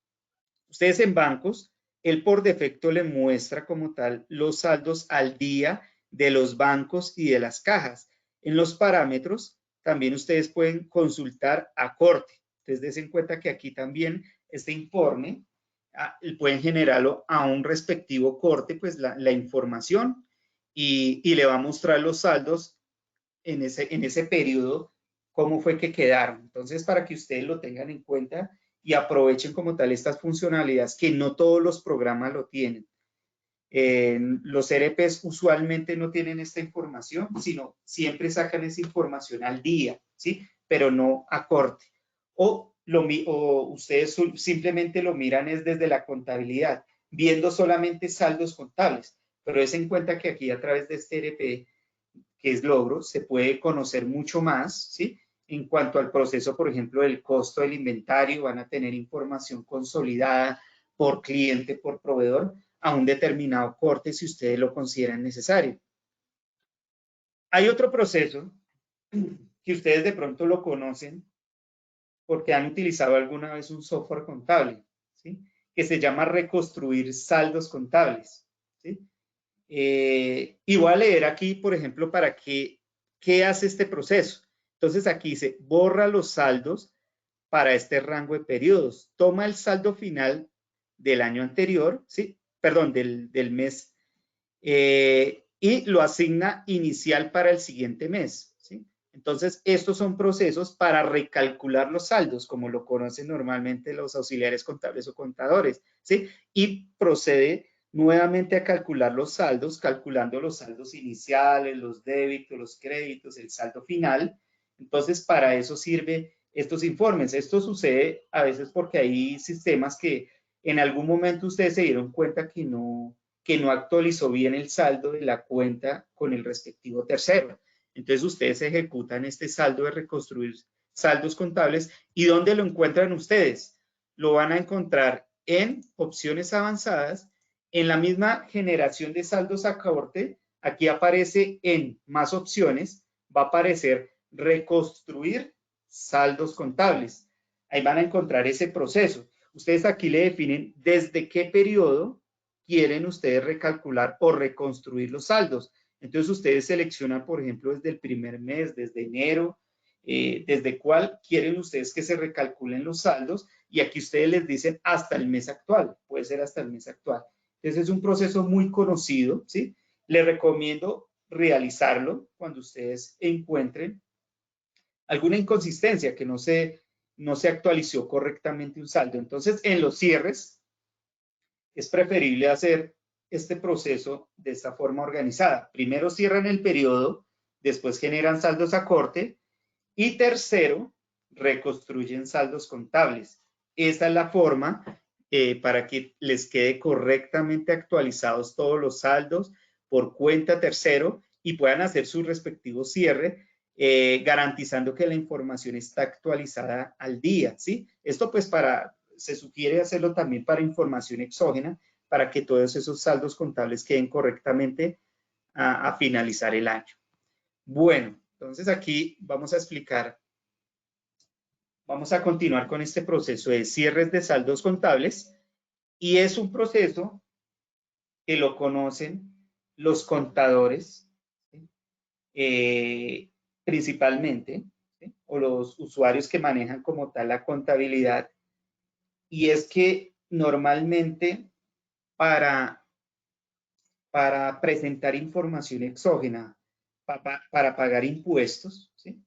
Speaker 3: Ustedes en bancos, él por defecto le muestra como tal los saldos al día de los bancos y de las cajas. En los parámetros también ustedes pueden consultar a corte. Entonces, des en cuenta que aquí también este informe pueden generarlo a un respectivo corte, pues la información y le va a mostrar los saldos en ese periodo, cómo fue que quedaron. Entonces, para que ustedes lo tengan en cuenta y aprovechen como tal estas funcionalidades que no todos los programas lo tienen. Los ERPs usualmente no tienen esta información, sino siempre sacan esa información al día, ¿sí? Pero no a corte. O ustedes simplemente lo miran es desde la contabilidad, viendo solamente saldos contables. Pero es en cuenta que aquí a través de este ERP, que es Logro, se puede conocer mucho más, ¿sí? En cuanto al proceso, por ejemplo, del costo del inventario, van a tener información consolidada por cliente, por proveedor, a un determinado corte si ustedes lo consideran necesario. Hay otro proceso que ustedes de pronto lo conocen porque han utilizado alguna vez un software contable, ¿sí? Que se llama reconstruir saldos contables, ¿sí? Y voy a leer aquí, por ejemplo, para qué hace este proceso. Entonces aquí dice, borra los saldos para este rango de periodos. Toma el saldo final del año anterior, ¿sí? Perdón, del mes, y lo asigna inicial para el siguiente mes, ¿sí? Entonces, estos son procesos para recalcular los saldos, como lo conocen normalmente los auxiliares contables o contadores, ¿sí? Y procede nuevamente a calcular los saldos, calculando los saldos iniciales, los débitos, los créditos, el saldo final. Entonces, para eso sirve estos informes. Esto sucede a veces porque hay sistemas que en algún momento ustedes se dieron cuenta que no actualizó bien el saldo de la cuenta con el respectivo tercero. Entonces ustedes ejecutan este saldo de reconstruir saldos contables. ¿Y dónde lo encuentran ustedes? Lo van a encontrar en opciones avanzadas, en la misma generación de saldos a corte. Aquí aparece en más opciones, va a aparecer reconstruir saldos contables. Ahí van a encontrar ese proceso. Ustedes aquí le definen desde qué periodo quieren ustedes recalcular o reconstruir los saldos. Entonces ustedes seleccionan, por ejemplo, desde el primer mes, desde enero, desde cuál quieren ustedes que se recalculen los saldos, y aquí ustedes les dicen hasta el mes actual, puede ser hasta el mes actual. Entonces es un proceso muy conocido, ¿sí? Les recomiendo realizarlo cuando ustedes encuentren alguna inconsistencia, que no se actualizó correctamente un saldo. Entonces, en los cierres, es preferible hacer este proceso de esta forma organizada. Primero cierran el periodo, después generan saldos a corte y tercero, reconstruyen saldos contables. Esta es la forma para que les quede correctamente actualizados todos los saldos por cuenta tercero y puedan hacer su respectivo cierre, garantizando que la información está actualizada al día, ¿sí? Esto pues se sugiere hacerlo también para información exógena, para que todos esos saldos contables queden correctamente a finalizar el año. Bueno, entonces aquí vamos a explicar, vamos a continuar con este proceso de cierres de saldos contables, y es un proceso que lo conocen los contadores, ¿sí? Principalmente, ¿sí? O los usuarios que manejan como tal la contabilidad, y es que normalmente para presentar información exógena, para pagar impuestos, ¿sí?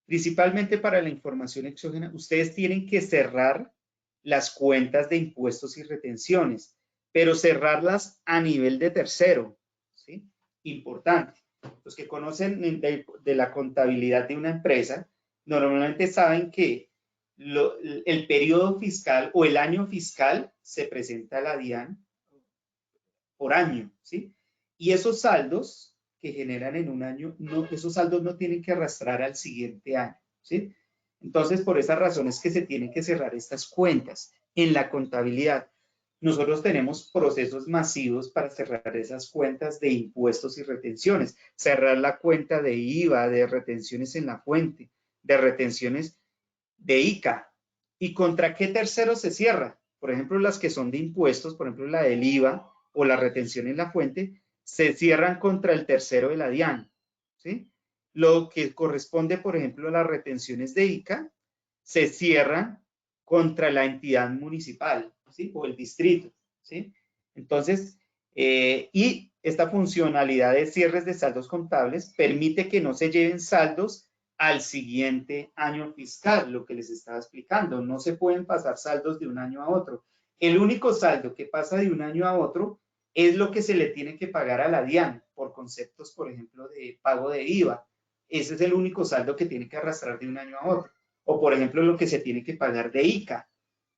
Speaker 3: Principalmente para la información exógena, ustedes tienen que cerrar las cuentas de impuestos y retenciones, pero cerrarlas a nivel de tercero, ¿sí? Importante. Los que conocen de la contabilidad de una empresa, normalmente saben que el periodo fiscal o el año fiscal se presenta a la DIAN por año, ¿sí? Y esos saldos que generan en un año, esos saldos no tienen que arrastrar al siguiente año, ¿sí? Entonces, por esas razones que se tienen que cerrar estas cuentas. En la contabilidad, nosotros tenemos procesos masivos para cerrar esas cuentas de impuestos y retenciones. Cerrar la cuenta de IVA, de retenciones en la fuente, de retenciones de ICA. ¿Y contra qué tercero se cierra? Por ejemplo, las que son de impuestos, por ejemplo, la del IVA o la retención en la fuente, se cierran contra el tercero de la DIAN, ¿sí? Lo que corresponde, por ejemplo, a las retenciones de ICA, se cierran contra la entidad municipal, ¿sí? O el distrito, ¿sí? Entonces, y esta funcionalidad de cierres de saldos contables permite que no se lleven saldos al siguiente año fiscal, lo que les estaba explicando. No se pueden pasar saldos de un año a otro. El único saldo que pasa de un año a otro es lo que se le tiene que pagar a la DIAN por conceptos, por ejemplo, de pago de IVA. Ese es el único saldo que tiene que arrastrar de un año a otro. O, por ejemplo, lo que se tiene que pagar de ICA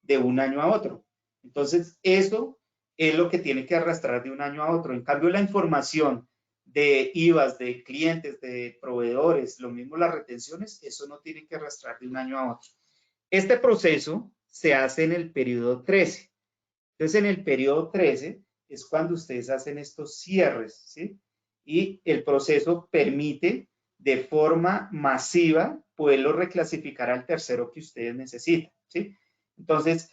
Speaker 3: de un año a otro. Entonces, eso es lo que tiene que arrastrar de un año a otro. En cambio, la información de IVAs, de clientes, de proveedores, lo mismo las retenciones, eso no tiene que arrastrar de un año a otro. Este proceso se hace en el periodo 13. Entonces, en el periodo 13 es cuando ustedes hacen estos cierres, ¿sí? Y el proceso permite de forma masiva poderlo reclasificar al tercero que ustedes necesitan, ¿sí? Entonces,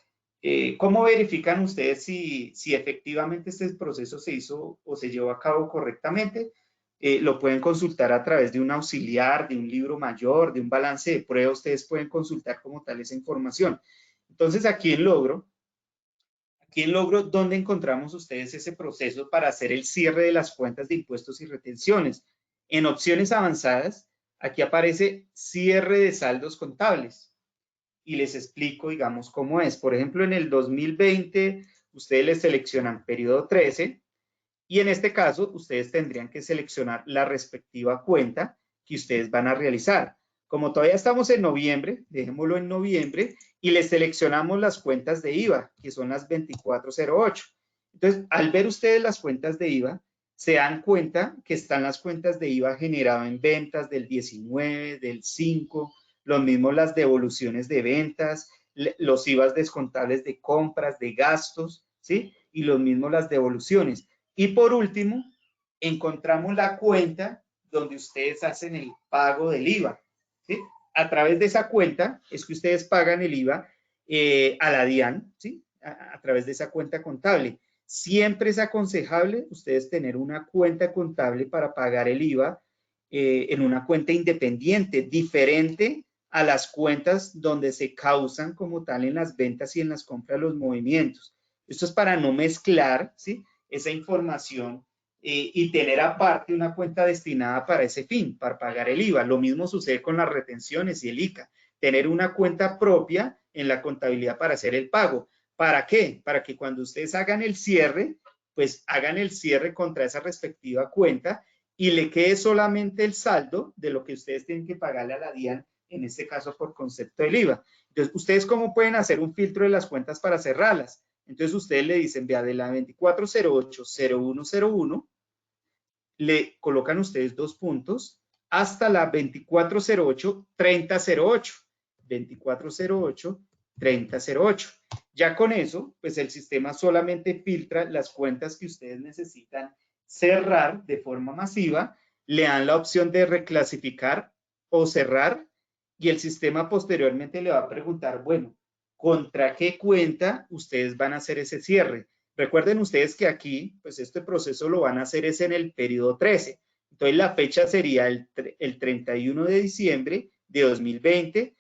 Speaker 3: ¿cómo verifican ustedes si efectivamente este proceso se hizo o se llevó a cabo correctamente? lo pueden consultar a través de un auxiliar, de un libro mayor, de un balance de prueba. Ustedes pueden consultar como tal esa información. Entonces, aquí en Logro, ¿dónde encontramos ustedes ese proceso para hacer el cierre de las cuentas de impuestos y retenciones? En opciones avanzadas, aquí aparece cierre de saldos contables. Y les explico, digamos, cómo es. Por ejemplo, en el 2020, ustedes les seleccionan periodo 13 y en este caso, ustedes tendrían que seleccionar la respectiva cuenta que ustedes van a realizar. Como todavía estamos en noviembre, dejémoslo en noviembre y les seleccionamos las cuentas de IVA, que son las 2408. Entonces, al ver ustedes las cuentas de IVA, se dan cuenta que están las cuentas de IVA generado en ventas del 19, del 5, lo mismo las devoluciones de ventas, los IVAs descontables de compras, de gastos, ¿sí? Y lo mismo las devoluciones. Y por último, encontramos la cuenta donde ustedes hacen el pago del IVA, ¿sí? A través de esa cuenta es que ustedes pagan el IVA a la DIAN, ¿sí? A través de esa cuenta contable. Siempre es aconsejable ustedes tener una cuenta contable para pagar el IVA en una cuenta independiente, diferente a las cuentas donde se causan como tal en las ventas y en las compras los movimientos. Esto es para no mezclar, ¿sí? Esa información y tener aparte una cuenta destinada para ese fin, para pagar el IVA. Lo mismo sucede con las retenciones y el ICA. Tener una cuenta propia en la contabilidad para hacer el pago. ¿Para qué? Para que cuando ustedes hagan el cierre, pues hagan el cierre contra esa respectiva cuenta y le quede solamente el saldo de lo que ustedes tienen que pagarle a la DIAN, en este caso por concepto del IVA. Entonces, ¿ustedes cómo pueden hacer un filtro de las cuentas para cerrarlas? Entonces, ustedes le dicen, vea, de la 2408-0101, le colocan ustedes 2 puntos hasta la 2408-3008. 2408-3008. Ya con eso, pues el sistema solamente filtra las cuentas que ustedes necesitan cerrar de forma masiva, le dan la opción de reclasificar o cerrar y el sistema posteriormente le va a preguntar, bueno, ¿contra qué cuenta ustedes van a hacer ese cierre? Recuerden ustedes que aquí, pues este proceso lo van a hacer es en el periodo 13. Entonces la fecha sería el 31 de diciembre de 2020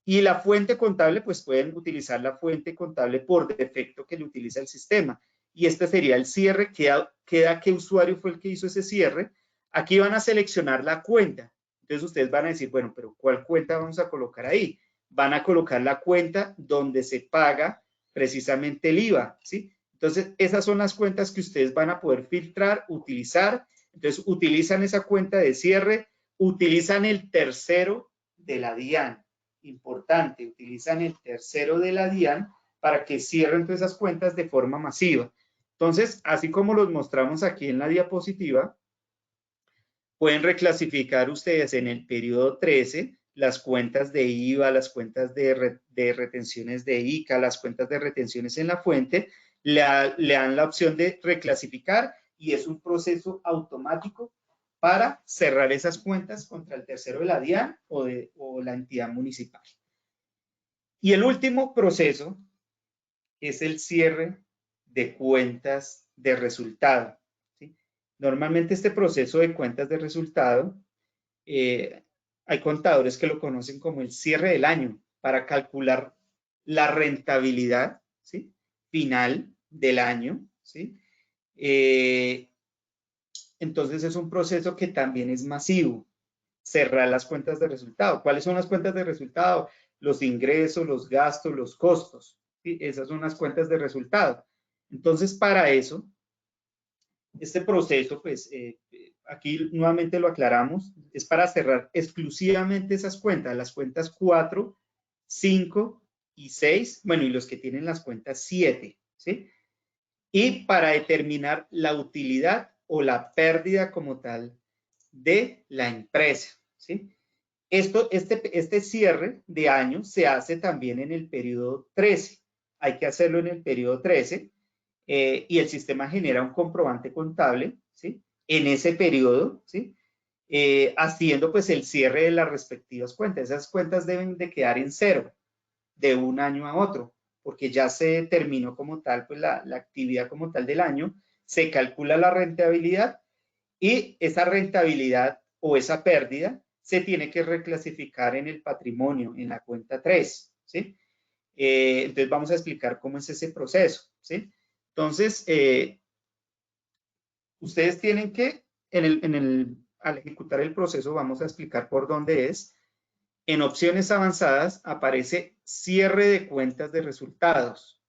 Speaker 3: y la fuente contable, pues pueden utilizar la fuente contable por defecto que le utiliza el sistema. Y este sería el cierre, queda qué usuario fue el que hizo ese cierre. Aquí van a seleccionar la cuenta. Entonces ustedes van a decir, bueno, pero ¿cuál cuenta vamos a colocar ahí? Van a colocar la cuenta donde se paga precisamente el IVA, ¿sí? Entonces, esas son las cuentas que ustedes van a poder filtrar, utilizar. Entonces, utilizan esa cuenta de cierre, utilizan el tercero de la DIAN. Importante, utilizan el tercero de la DIAN para que cierren todas esas cuentas de forma masiva. Entonces, así como los mostramos aquí en la diapositiva, pueden reclasificar ustedes en el periodo 13 las cuentas de IVA, las cuentas de retenciones de ICA, las cuentas de retenciones en la fuente, le dan la opción de reclasificar y es un proceso automático para cerrar esas cuentas contra el tercero de la DIAN o la entidad municipal. Y el último proceso es el cierre de cuentas de resultado. ¿Sí? Normalmente este proceso de cuentas de resultado, hay contadores que lo conocen como el cierre del año para calcular la rentabilidad, ¿sí? Final del año, ¿sí? Entonces es un proceso que también es masivo, cerrar las cuentas de resultado. ¿Cuáles son las cuentas de resultado? Los ingresos, los gastos, los costos. ¿Sí? Esas son las cuentas de resultado. Entonces, para eso, este proceso, pues, aquí nuevamente lo aclaramos, es para cerrar exclusivamente esas cuentas, las cuentas 4, 5 y 6, bueno, y los que tienen las cuentas 7, ¿sí? Y para determinar la utilidad o la pérdida como tal de la empresa, ¿sí? Este cierre de año se hace también en el periodo 13. Hay que hacerlo en el periodo 13 y el sistema genera un comprobante contable, ¿sí? En ese periodo, ¿sí? Haciendo pues el cierre de las respectivas cuentas. Esas cuentas deben de quedar en cero de un año a otro, porque ya se terminó como tal pues la actividad como tal del año, se calcula la rentabilidad y esa rentabilidad o esa pérdida se tiene que reclasificar en el patrimonio, en la cuenta 3, ¿sí? Entonces vamos a explicar cómo es ese proceso, ¿sí? Entonces, ustedes tienen que, al ejecutar el proceso, vamos a explicar por dónde es. En opciones avanzadas aparece cierre de cuentas de resultados.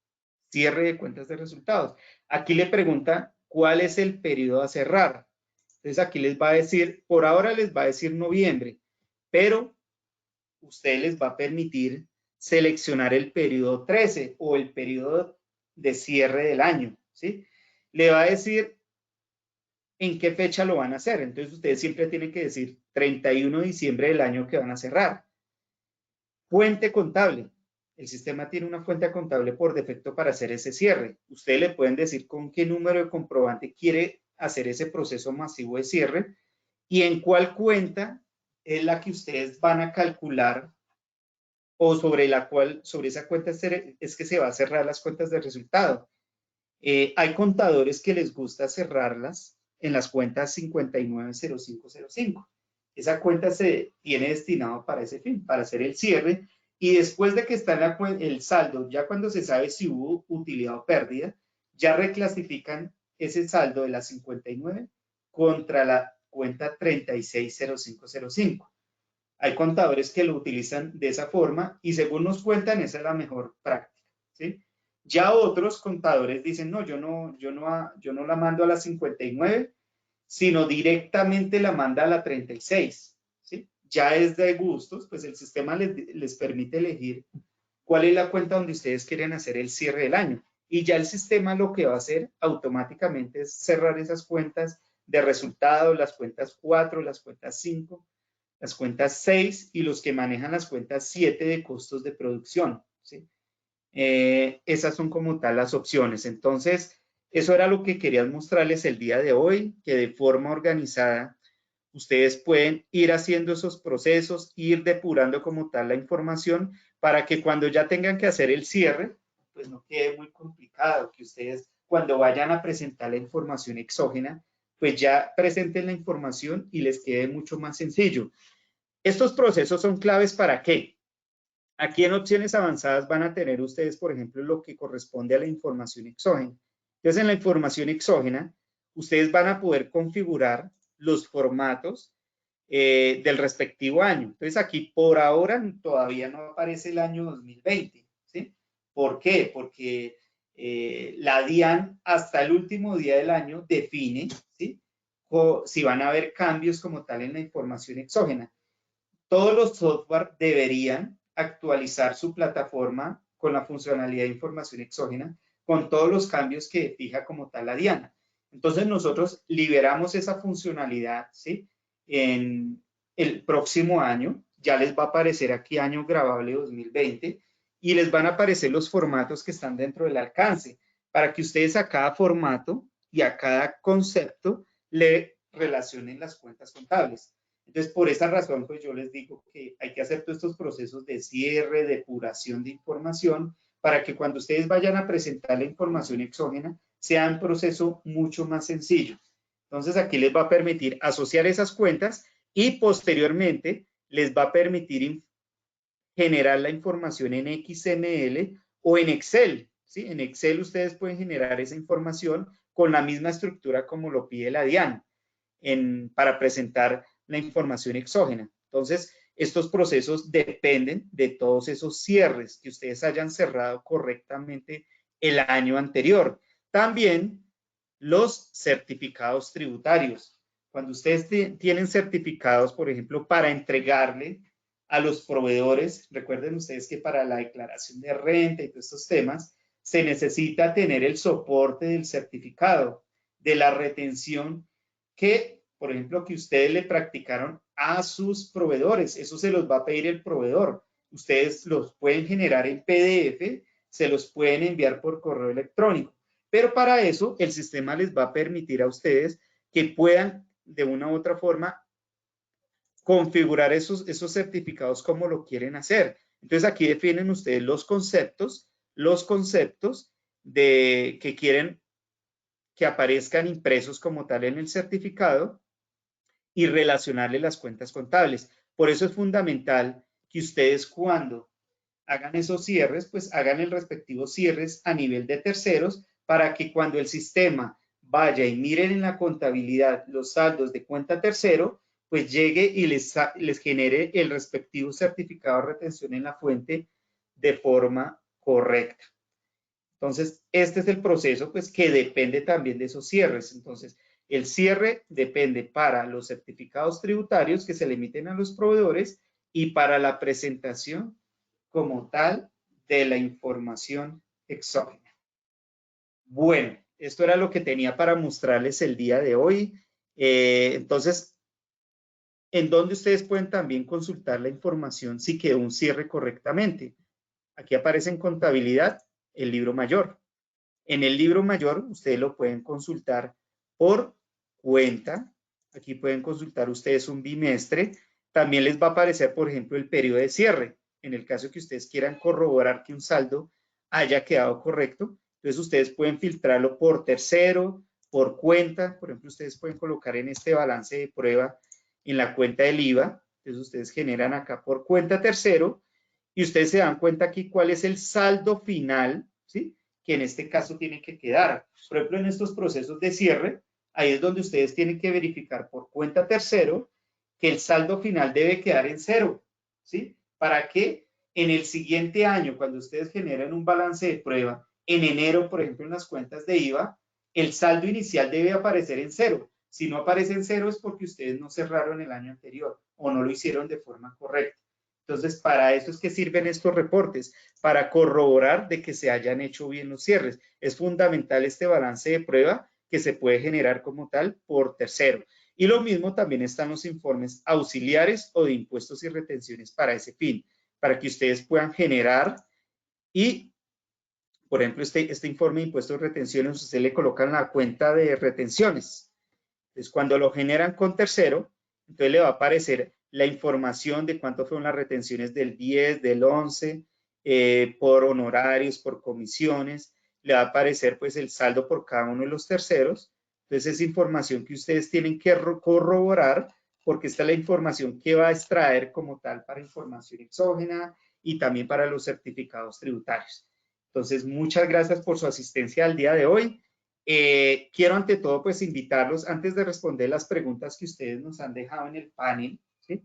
Speaker 3: Cierre de cuentas de resultados. Aquí le pregunta cuál es el periodo a cerrar. Entonces aquí les va a decir, por ahora les va a decir noviembre, pero usted les va a permitir seleccionar el periodo 13 o el periodo de cierre del año, ¿sí? Le va a decir en qué fecha lo van a hacer. Entonces ustedes siempre tienen que decir 31 de diciembre del año que van a cerrar. Fuente contable. El sistema tiene una fuente contable por defecto para hacer ese cierre. Ustedes le pueden decir con qué número de comprobante quiere hacer ese proceso masivo de cierre y en cuál cuenta es la que ustedes van a calcular o sobre esa cuenta es que se va a cerrar las cuentas de resultado. Hay contadores que les gusta cerrarlas en las cuentas 590505. Esa cuenta se tiene destinado para ese fin, para hacer el cierre, y después de que está en el saldo, ya cuando se sabe si hubo utilidad o pérdida, ya reclasifican ese saldo de la 59 contra la cuenta 360505. Hay contadores que lo utilizan de esa forma y según nos cuentan, esa es la mejor práctica, ¿sí? Ya otros contadores dicen, no, yo no la mando a la 59, sino directamente la manda a la 36, ¿sí? Ya es de gustos, pues el sistema les permite elegir cuál es la cuenta donde ustedes quieren hacer el cierre del año. Y ya el sistema lo que va a hacer automáticamente es cerrar esas cuentas de resultados, las cuentas 4, las cuentas 5, las cuentas 6 y los que manejan las cuentas 7 de costos de producción, ¿sí? Esas son como tal las opciones. Entonces, eso era lo que quería mostrarles el día de hoy, que de forma organizada ustedes pueden ir haciendo esos procesos, ir depurando como tal la información para que cuando ya tengan que hacer el cierre, pues no quede muy complicado, que ustedes cuando vayan a presentar la información exógena, pues ya presenten la información y les quede mucho más sencillo. Estos procesos son claves ¿para qué? Aquí en opciones avanzadas van a tener ustedes, por ejemplo, lo que corresponde a la información exógena. Entonces, en la información exógena, ustedes van a poder configurar los formatos del respectivo año. Entonces, aquí por ahora todavía no aparece el año 2020, ¿sí? ¿Por qué? Porque la DIAN hasta el último día del año define, ¿sí? Si van a haber cambios como tal en la información exógena. Todos los software deberían actualizar su plataforma con la funcionalidad de información exógena, con todos los cambios que fija como tal la DIAN. Entonces nosotros liberamos esa funcionalidad, ¿sí? En el próximo año, ya les va a aparecer aquí año grabable 2020 y les van a aparecer los formatos que están dentro del alcance para que ustedes a cada formato y a cada concepto le relacionen las cuentas contables. Entonces, por esa razón, pues yo les digo que hay que hacer todos estos procesos de cierre, depuración de información, para que cuando ustedes vayan a presentar la información exógena, sea un proceso mucho más sencillo. Entonces, aquí les va a permitir asociar esas cuentas y posteriormente les va a permitir generar la información en XML o en Excel, ¿sí? En Excel ustedes pueden generar esa información con la misma estructura como lo pide la DIAN para presentar la información exógena. Entonces, estos procesos dependen de todos esos cierres que ustedes hayan cerrado correctamente el año anterior. También los certificados tributarios. Cuando ustedes tienen certificados, por ejemplo, para entregarle a los proveedores, recuerden ustedes que para la declaración de renta y todos estos temas, se necesita tener el soporte del certificado, de la retención que, por ejemplo, que ustedes le practicaron a sus proveedores. Eso se los va a pedir el proveedor. Ustedes los pueden generar en PDF, se los pueden enviar por correo electrónico. Pero para eso el sistema les va a permitir a ustedes que puedan de una u otra forma configurar esos certificados como lo quieren hacer. Entonces aquí definen ustedes los conceptos que que aparezcan impresos como tal en el certificado y relacionarle las cuentas contables. Por eso es fundamental que ustedes cuando hagan esos cierres, pues hagan el respectivo cierres a nivel de terceros para que cuando el sistema vaya y miren en la contabilidad los saldos de cuenta tercero, pues llegue y les genere el respectivo certificado de retención en la fuente de forma correcta. Entonces, este es el proceso pues que depende también de esos cierres. Entonces, el cierre depende para los certificados tributarios que se le emiten a los proveedores y para la presentación como tal de la información exógena. Bueno, esto era lo que tenía para mostrarles el día de hoy. Entonces, ¿en dónde ustedes pueden también consultar la información si quedó un cierre correctamente? Aquí aparece en contabilidad el libro mayor. En el libro mayor ustedes lo pueden consultar por cuenta. Aquí pueden consultar ustedes un bimestre. También les va a aparecer, por ejemplo, el periodo de cierre. En el caso que ustedes quieran corroborar que un saldo haya quedado correcto, entonces ustedes pueden filtrarlo por tercero, por cuenta. Por ejemplo, ustedes pueden colocar en este balance de prueba en la cuenta del IVA. Entonces ustedes generan acá por cuenta tercero y ustedes se dan cuenta aquí cuál es el saldo final, ¿sí?, que en este caso tiene que quedar. Por ejemplo, en estos procesos de cierre, ahí es donde ustedes tienen que verificar por cuenta tercero que el saldo final debe quedar en cero, ¿sí? Para que en el siguiente año, cuando ustedes generen un balance de prueba, en enero, por ejemplo, en las cuentas de IVA, el saldo inicial debe aparecer en cero. Si no aparece en cero es porque ustedes no cerraron el año anterior o no lo hicieron de forma correcta. Entonces, para eso es que sirven estos reportes, para corroborar de que se hayan hecho bien los cierres. Es fundamental este balance de prueba que se puede generar como tal por tercero. Y lo mismo también están los informes auxiliares o de impuestos y retenciones para ese fin, para que ustedes puedan generar y, por ejemplo, este informe de impuestos y retenciones, usted le colocan la cuenta de retenciones. Entonces, cuando lo generan con tercero, entonces le va a aparecer la información de cuánto fueron las retenciones del 10, del 11, por honorarios, por comisiones. Le va a aparecer pues el saldo por cada uno de los terceros. Entonces, es información que ustedes tienen que corroborar porque esta es la información que va a extraer como tal para información exógena y también para los certificados tributarios. Entonces, muchas gracias por su asistencia al día de hoy. Quiero ante todo pues invitarlos, antes de responder las preguntas que ustedes nos han dejado en el panel, ¿sí?,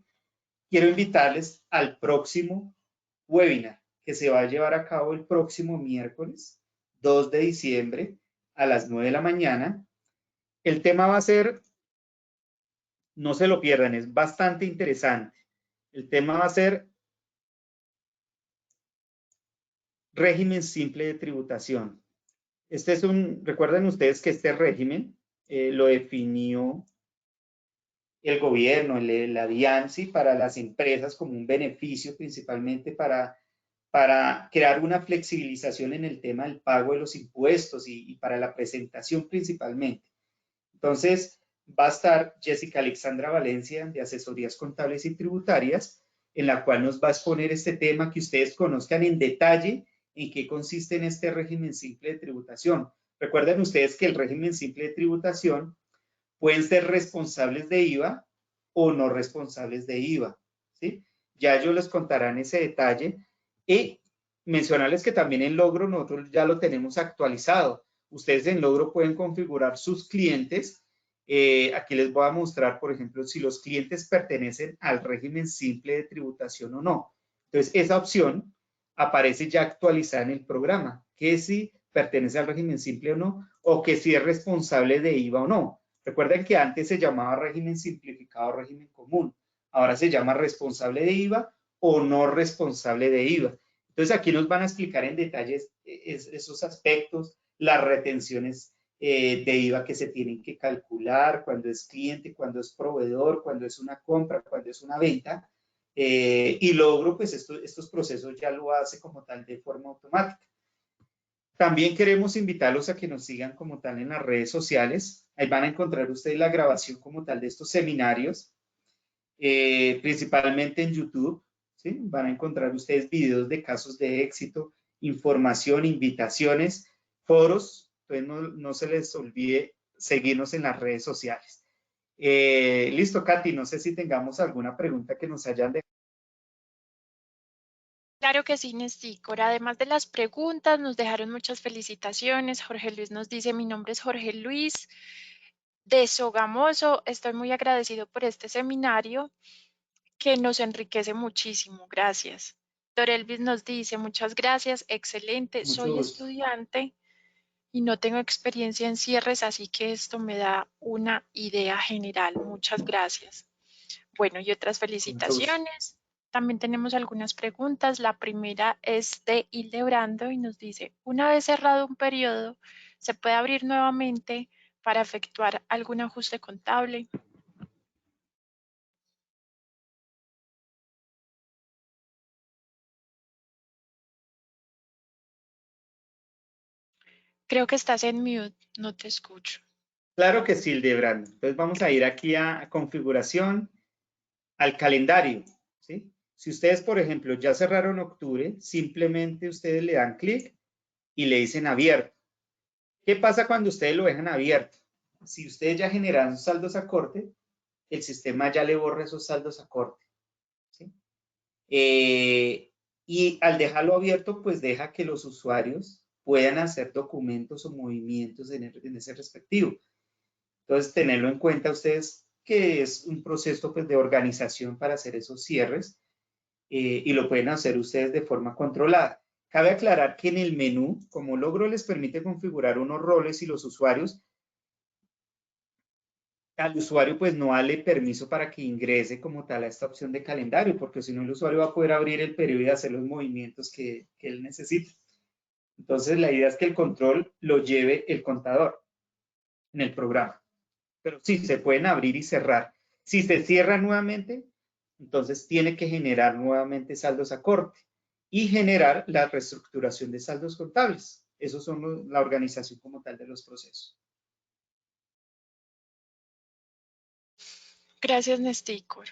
Speaker 3: quiero invitarles al próximo webinar que se va a llevar a cabo el próximo miércoles 2 de diciembre a las 9 de la mañana. El tema va a ser, no se lo pierdan, es bastante interesante. El tema va a ser régimen simple de tributación. Este es recuerden ustedes que este régimen lo definió el gobierno, la DIANSI, para las empresas como un beneficio principalmente para crear una flexibilización en el tema del pago de los impuestos y para la presentación principalmente. Entonces, va a estar Jessica Alexandra Valencia de Asesorías Contables y Tributarias, en la cual nos va a exponer este tema, que ustedes conozcan en detalle en qué consiste en este régimen simple de tributación. Recuerden ustedes que el régimen simple de tributación pueden ser responsables de IVA o no responsables de IVA, ¿sí? Ya ellos les contarán ese detalle y mencionarles que también en Logro nosotros ya lo tenemos actualizado. Ustedes en Logro pueden configurar sus clientes. Aquí les voy a mostrar, por ejemplo, si los clientes pertenecen al régimen simple de tributación o no. Entonces, esa opción aparece ya actualizada en el programa, que si pertenece al régimen simple o no, o que si es responsable de IVA o no. Recuerden que antes se llamaba régimen simplificado, régimen común. Ahora se llama responsable de IVA o no responsable de IVA. Entonces aquí nos van a explicar en detalles esos aspectos, las retenciones de IVA que se tienen que calcular, cuando es cliente, cuando es proveedor, cuando es una compra, cuando es una venta. Y Logro, pues estos procesos ya lo hace como tal de forma automática. También queremos invitarlos a que nos sigan como tal en las redes sociales. Ahí van a encontrar ustedes la grabación como tal de estos seminarios, principalmente en YouTube, ¿sí? Van a encontrar ustedes videos de casos de éxito, información, invitaciones, foros entonces no se les olvide seguirnos en las redes sociales. Listo, Katy, no sé si tengamos alguna pregunta que nos hayan dejado.
Speaker 4: Claro que sí, Nestícor. Además de las preguntas, nos dejaron muchas felicitaciones. Jorge Luis nos dice, mi nombre es Jorge Luis de Sogamoso. Estoy muy agradecido por este seminario que nos enriquece muchísimo. Gracias. Elvis nos dice, muchas gracias, excelente.
Speaker 3: Mucho
Speaker 4: Soy
Speaker 3: gusto.
Speaker 4: estudiante y no tengo experiencia en cierres, así que esto me da una idea general. Muchas gracias. Bueno, y otras
Speaker 3: Mucho gusto.
Speaker 4: felicitaciones. También tenemos algunas preguntas. La primera es de Hildebrando y nos dice, una vez cerrado un periodo, ¿se puede abrir nuevamente para efectuar algún ajuste contable? Creo que estás en mute, no te escucho.
Speaker 3: Claro que sí, Hildebrando. Entonces vamos a ir aquí a configuración, al calendario, ¿sí? Si ustedes, por ejemplo, ya cerraron octubre, simplemente ustedes le dan clic y le dicen abierto. ¿Qué pasa cuando ustedes lo dejan abierto? Si ustedes ya generaron saldos a corte, el sistema ya le borra esos saldos a corte, ¿sí? Y al dejarlo abierto, pues deja que los usuarios puedan hacer documentos o movimientos en ese respectivo. Entonces, tenerlo en cuenta ustedes que es un proceso pues, de organización para hacer esos cierres y lo pueden hacer ustedes de forma controlada. Cabe aclarar que en el menú, como Logro les permite configurar unos roles y los usuarios, al usuario pues no darle permiso para que ingrese como tal a esta opción de calendario, porque si no el usuario va a poder abrir el periodo y hacer los movimientos que él necesita. Entonces, la idea es que el control lo lleve el contador en el programa. Pero sí, se pueden abrir y cerrar. Si se cierra nuevamente, entonces tiene que generar nuevamente saldos a corte y generar la reestructuración de saldos contables. Esos son la organización como tal de los procesos.
Speaker 4: Gracias, Nestícor.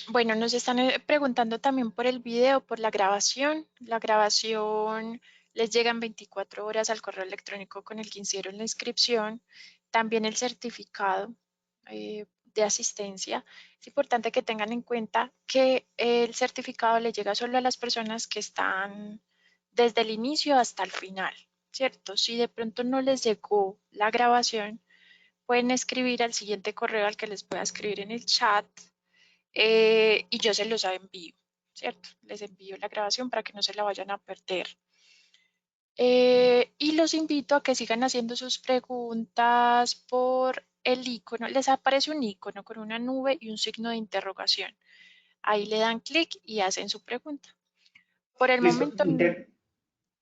Speaker 4: Bueno, nos están preguntando también por el video, por la grabación. La grabación les llega en 24 horas al correo electrónico con el que hicieron la inscripción. También el certificado de asistencia. Es importante que tengan en cuenta que el certificado le llega solo a las personas que están desde el inicio hasta el final, ¿cierto? Si de pronto no les llegó la grabación, pueden escribir al siguiente correo al que les voy a escribir en el chat y yo se los envío, ¿cierto? Les envío la grabación para que no se la vayan a perder. Y los invito a que sigan haciendo sus preguntas por el icono. Les aparece un icono con una nube y un signo de interrogación. Ahí le dan clic y hacen su pregunta. Por el
Speaker 3: Listo.
Speaker 4: momento,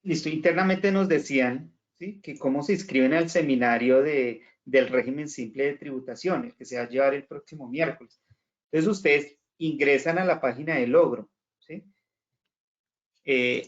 Speaker 3: Listo. Internamente nos decían ¿sí? que cómo se inscriben al seminario del régimen simple de tributación, el que se va a llevar el próximo miércoles. Entonces ustedes ingresan a la página de Logro, ¿sí?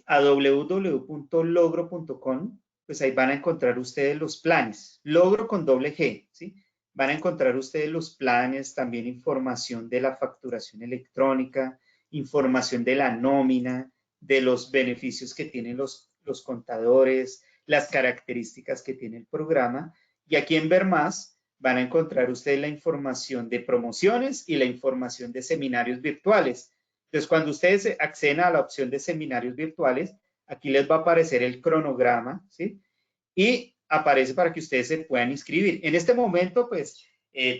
Speaker 3: A www.logro.com, pues ahí van a encontrar ustedes los planes. Logro con doble G, ¿sí? Van a encontrar ustedes los planes, también información de la facturación electrónica, información de la nómina, de los beneficios que tienen los contadores, las características que tiene el programa. Y aquí en Ver Más van a encontrar ustedes la información de promociones y la información de seminarios virtuales. Entonces, cuando ustedes acceden a la opción de seminarios virtuales, aquí les va a aparecer el cronograma, ¿sí? Y aparece para que ustedes se puedan inscribir. En este momento, pues,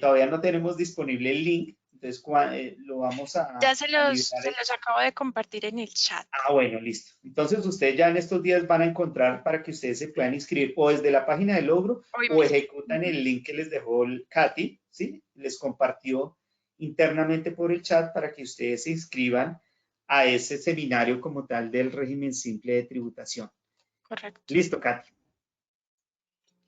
Speaker 3: todavía no tenemos disponible el link, entonces lo vamos
Speaker 4: ya
Speaker 3: a
Speaker 4: se
Speaker 3: liberar.
Speaker 4: los acabo de compartir en el chat.
Speaker 3: Ah, bueno, listo. Entonces, ustedes ya en estos días van a encontrar para que ustedes se puedan inscribir o desde la página de Logro
Speaker 4: Hoy
Speaker 3: o
Speaker 4: mismo.
Speaker 3: ejecutan el link que les dejó Katy, ¿sí? Les compartió internamente por el chat para que ustedes se inscriban a ese seminario como tal del régimen simple de tributación.
Speaker 4: Correcto.
Speaker 3: Listo, Katy.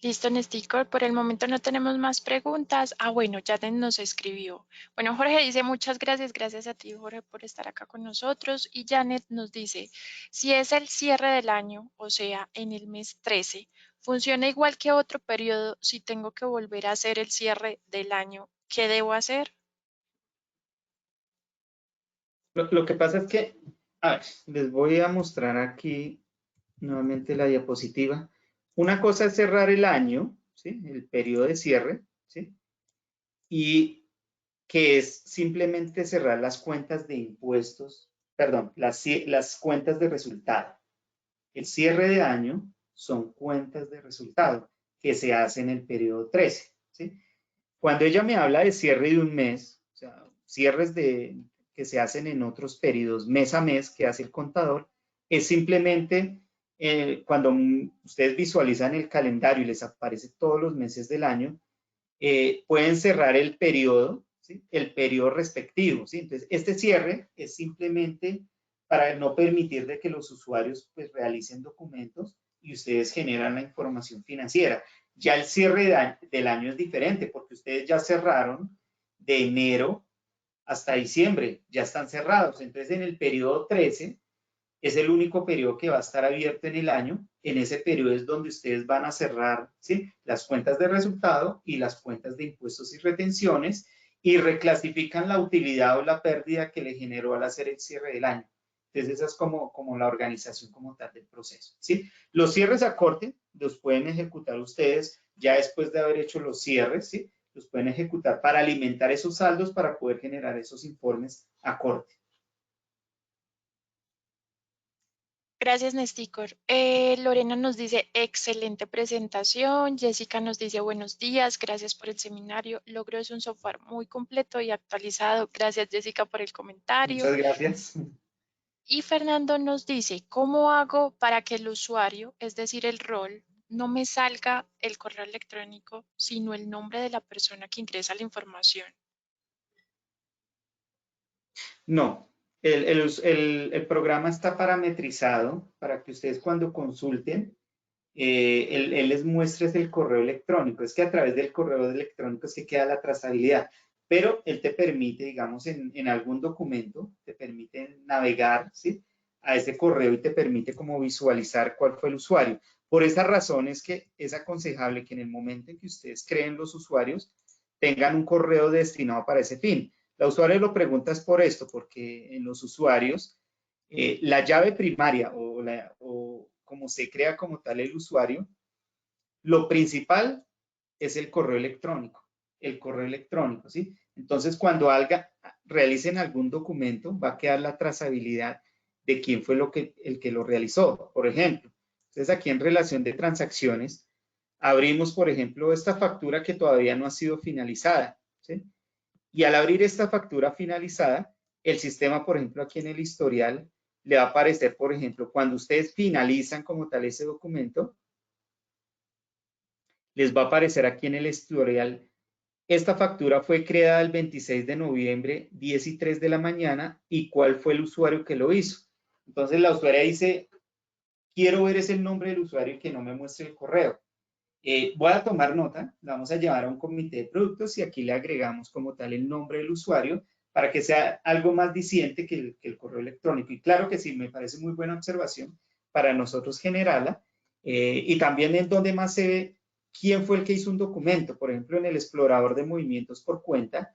Speaker 4: Listo, Nestícor. Por el momento no tenemos más preguntas. Ah, bueno, Janet nos escribió. Bueno, Jorge dice muchas gracias. Gracias a ti, Jorge, por estar acá con nosotros. Y Janet nos dice, si es el cierre del año, o sea, en el mes 13, ¿funciona igual que otro periodo si tengo que volver a hacer el cierre del año? ¿Qué debo hacer?
Speaker 3: Lo que pasa es que, a ver, les voy a mostrar aquí nuevamente la diapositiva. Una cosa es cerrar el año, ¿sí? El periodo de cierre, ¿sí? Y que es simplemente cerrar las cuentas de impuestos, perdón, las cuentas de resultado. El cierre de año son cuentas de resultado que se hacen en el periodo 13, ¿sí? Cuando ella me habla de cierre de un mes, o sea, cierres que se hacen en otros periodos, mes a mes, que hace el contador, es simplemente cuando ustedes visualizan el calendario y les aparece todos los meses del año, pueden cerrar el periodo, ¿sí? El periodo respectivo, ¿sí? Entonces, este cierre es simplemente para no permitir de que los usuarios pues realicen documentos y ustedes generan la información financiera. Ya el cierre del año es diferente porque ustedes ya cerraron de enero hasta diciembre, ya están cerrados. Entonces, en el periodo 13 es el único periodo que va a estar abierto en el año. En ese periodo es donde ustedes van a cerrar, ¿sí? Las cuentas de resultado y las cuentas de impuestos y retenciones y reclasifican la utilidad o la pérdida que le generó al hacer el cierre del año. Entonces, esa es como la organización como tal del proceso, ¿sí? Los cierres a corte los pueden ejecutar ustedes ya después de haber hecho los cierres, ¿sí? Los pueden ejecutar para alimentar esos saldos para poder generar esos informes a corte.
Speaker 4: Gracias, Nesticor. Lorena nos dice, excelente presentación. Jessica nos dice, buenos días, gracias por el seminario. Logro es un software muy completo y actualizado. Gracias, Jessica, por el comentario.
Speaker 3: Muchas gracias.
Speaker 4: Y Fernando nos dice, ¿cómo hago para que el usuario, es decir, el rol, no me salga el correo electrónico, sino el nombre de la persona que ingresa la información?
Speaker 3: No, el programa está parametrizado para que ustedes cuando consulten, él les muestre el correo electrónico. Es que a través del correo electrónico es que queda la trazabilidad, pero él te permite, digamos, en algún documento, te permite navegar, ¿sí? A ese correo y te permite como visualizar cuál fue el usuario. Por esa razón es que es aconsejable que en el momento en que ustedes creen los usuarios, tengan un correo destinado para ese fin. La usuaria lo pregunta es por esto, porque en los usuarios, la llave primaria o como se crea como tal el usuario, lo principal es el correo electrónico, ¿sí? Entonces, cuando realicen algún documento, va a quedar la trazabilidad de quién fue el que lo realizó, por ejemplo. Entonces, aquí en relación de transacciones, abrimos, por ejemplo, esta factura que todavía no ha sido finalizada, ¿sí? Y al abrir esta factura finalizada, el sistema, por ejemplo, aquí en el historial, le va a aparecer, por ejemplo, cuando ustedes finalizan como tal ese documento, les va a aparecer aquí en el historial, esta factura fue creada el 26 de noviembre, 10:03 de la mañana, y cuál fue el usuario que lo hizo. Entonces la usuaria dice, quiero ver ese nombre del usuario y que no me muestre el correo. Voy a tomar nota, la vamos a llevar a un comité de productos y aquí le agregamos como tal el nombre del usuario para que sea algo más diciente que el correo electrónico. Y claro que sí, me parece muy buena observación para nosotros generarla. Y también en donde más se ve quién fue el que hizo un documento. Por ejemplo, en el explorador de movimientos por cuenta,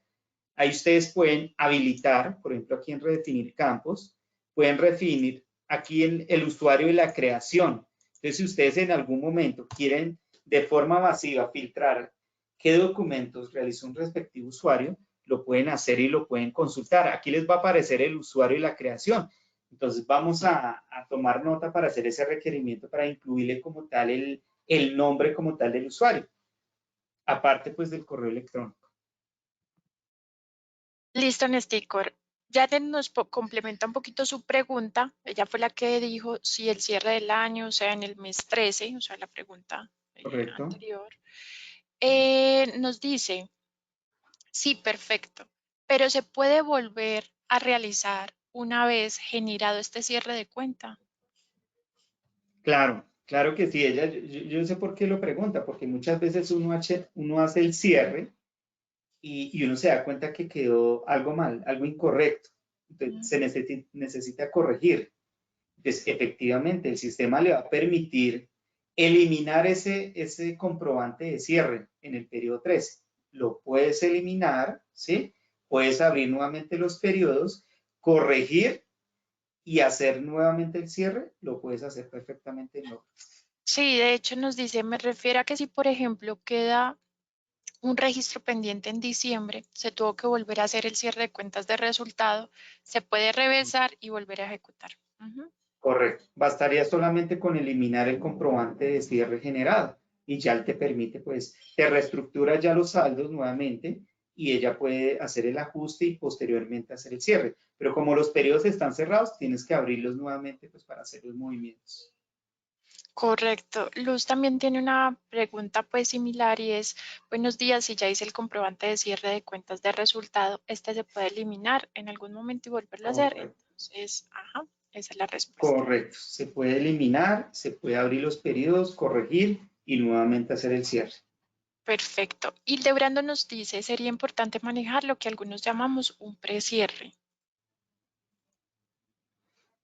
Speaker 3: ahí ustedes pueden habilitar, por ejemplo, aquí en redefinir campos, pueden redefinir aquí el usuario y la creación. Entonces, si ustedes en algún momento quieren de forma masiva filtrar qué documentos realizó un respectivo usuario, lo pueden hacer y lo pueden consultar. Aquí les va a aparecer el usuario y la creación. Entonces vamos a tomar nota para hacer ese requerimiento para incluirle como tal el nombre como tal del usuario, aparte pues del correo electrónico.
Speaker 4: Listo, Nesticor. Janet nos complementa un poquito su pregunta. Ella fue la que dijo si el cierre del año, o sea, en el mes 13, o sea, la pregunta
Speaker 3: Correcto.
Speaker 4: anterior, nos dice, sí, perfecto, pero se puede volver a realizar una vez generado este cierre de cuenta.
Speaker 3: Claro, claro que sí. Yo sé por qué lo pregunta, porque muchas veces uno hace el cierre y uno se da cuenta que quedó algo mal, algo incorrecto. Entonces, se necesita corregir. Entonces, efectivamente, el sistema le va a permitir eliminar ese comprobante de cierre en el periodo 13. Lo puedes eliminar, ¿sí? Puedes abrir nuevamente los periodos, corregir y hacer nuevamente el cierre, lo puedes hacer perfectamente en Logro.
Speaker 4: Sí, de hecho nos dice, me refiero a que si por ejemplo queda un registro pendiente en diciembre, se tuvo que volver a hacer el cierre de cuentas de resultado, se puede revisar y volver a ejecutar. Ujú.
Speaker 3: Correcto. Bastaría solamente con eliminar el comprobante de cierre generado y ya él te permite, pues, te reestructura ya los saldos nuevamente y ella puede hacer el ajuste y posteriormente hacer el cierre. Pero como los periodos están cerrados, tienes que abrirlos nuevamente, pues, para hacer los movimientos.
Speaker 4: Correcto. Luz también tiene una pregunta pues similar y es, buenos días, si ya hice el comprobante de cierre de cuentas de resultado, este se puede eliminar en algún momento y volverlo a hacer.
Speaker 3: Correcto.
Speaker 4: Entonces, ajá, esa es la respuesta.
Speaker 3: Correcto. Se puede eliminar, se puede abrir los periodos, corregir y nuevamente hacer el cierre.
Speaker 4: Perfecto. Hildebrando nos dice, sería importante manejar lo que algunos llamamos un precierre.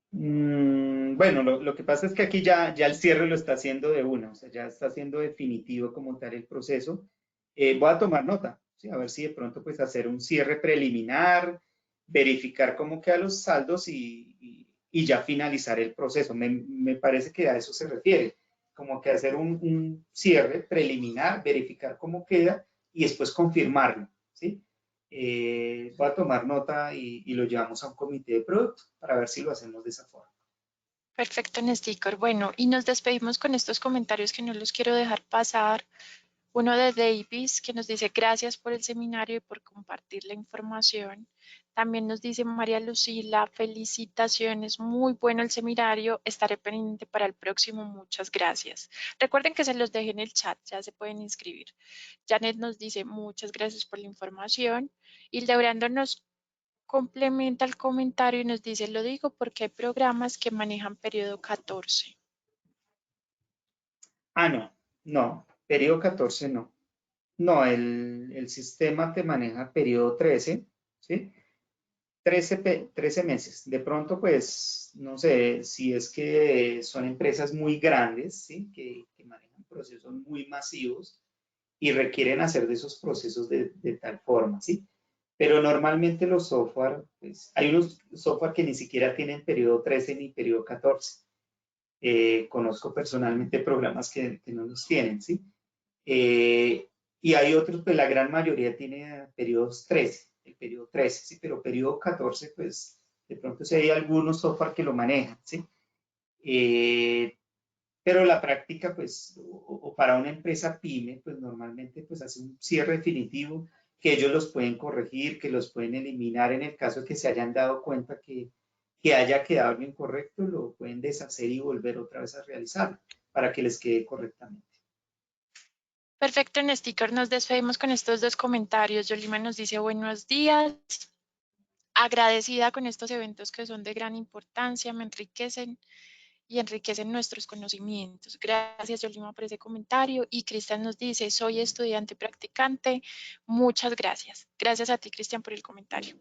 Speaker 3: Bueno, lo que pasa es que aquí ya el cierre lo está haciendo de una, o sea, ya está haciendo definitivo como tal el proceso. Voy a tomar nota, ¿sí? A ver si de pronto pues hacer un cierre preliminar, verificar cómo quedan los saldos y ya finalizar el proceso. Me parece que a eso se refiere, como que hacer un cierre preliminar, verificar cómo queda y después confirmarlo, ¿sí? Voy a tomar nota y lo llevamos a un comité de producto para ver si lo hacemos de esa forma.
Speaker 4: Perfecto, Nestícor. Bueno, y nos despedimos con estos comentarios que no los quiero dejar pasar. Uno de Davis que nos dice gracias por el seminario y por compartir la información. También nos dice María Lucila, felicitaciones, muy bueno el seminario, estaré pendiente para el próximo, muchas gracias. Recuerden que se los dejé en el chat, ya se pueden inscribir. Janet nos dice muchas gracias por la información. Hildebrando nos complementa el comentario y nos dice, lo digo porque hay programas que manejan periodo 14.
Speaker 3: No, periodo 14 no. No, el sistema te maneja periodo 13, ¿sí? 13 meses. De pronto, pues, no sé, si es que son empresas muy grandes, ¿sí? Que manejan procesos muy masivos y requieren hacer de esos procesos de tal forma, ¿sí? Pero normalmente los software, pues, hay unos software que ni siquiera tienen periodo 13 ni periodo 14. Conozco personalmente programas que no los tienen, ¿sí? Y hay otros, pues la gran mayoría tiene periodos 13, el periodo 13, ¿sí? Pero periodo 14, pues de pronto sí hay algunos software que lo manejan, ¿sí? Pero la práctica, pues, o para una empresa pyme, pues normalmente pues hace un cierre definitivo que ellos los pueden corregir, que los pueden eliminar en el caso de que se hayan dado cuenta que haya quedado algo incorrecto, lo pueden deshacer y volver otra vez a realizarlo para que les quede correctamente.
Speaker 4: Perfecto, en sticker nos despedimos con estos dos comentarios. Yolima nos dice buenos días, agradecida con estos eventos que son de gran importancia, me enriquecen y enriquecen nuestros conocimientos. Gracias, Yolima, por ese comentario. Y Cristian nos dice, soy estudiante practicante. Muchas gracias. Gracias a ti, Cristian, por el comentario.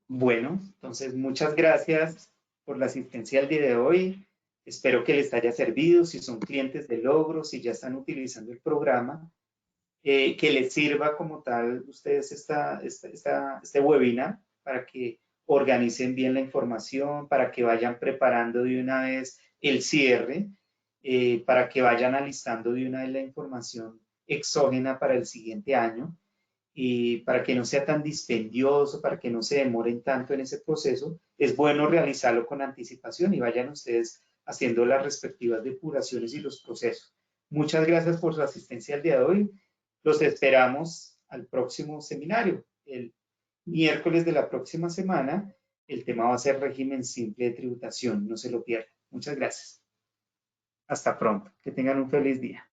Speaker 3: Bueno, entonces muchas gracias por la asistencia al día de hoy. Espero que les haya servido. Si son clientes de Logro, si ya están utilizando el programa, que les sirva como tal ustedes este webinar para que organicen bien la información, para que vayan preparando de una vez el cierre, para que vayan alistando de una vez la información exógena para el siguiente año y para que no sea tan dispendioso, para que no se demoren tanto en ese proceso, es bueno realizarlo con anticipación y vayan ustedes haciendo las respectivas depuraciones y los procesos. Muchas gracias por su asistencia al día de hoy. Los esperamos al próximo seminario, el miércoles de la próxima semana. El tema va a ser régimen simple de tributación, no se lo pierdan. Muchas gracias. Hasta pronto. Que tengan un feliz día.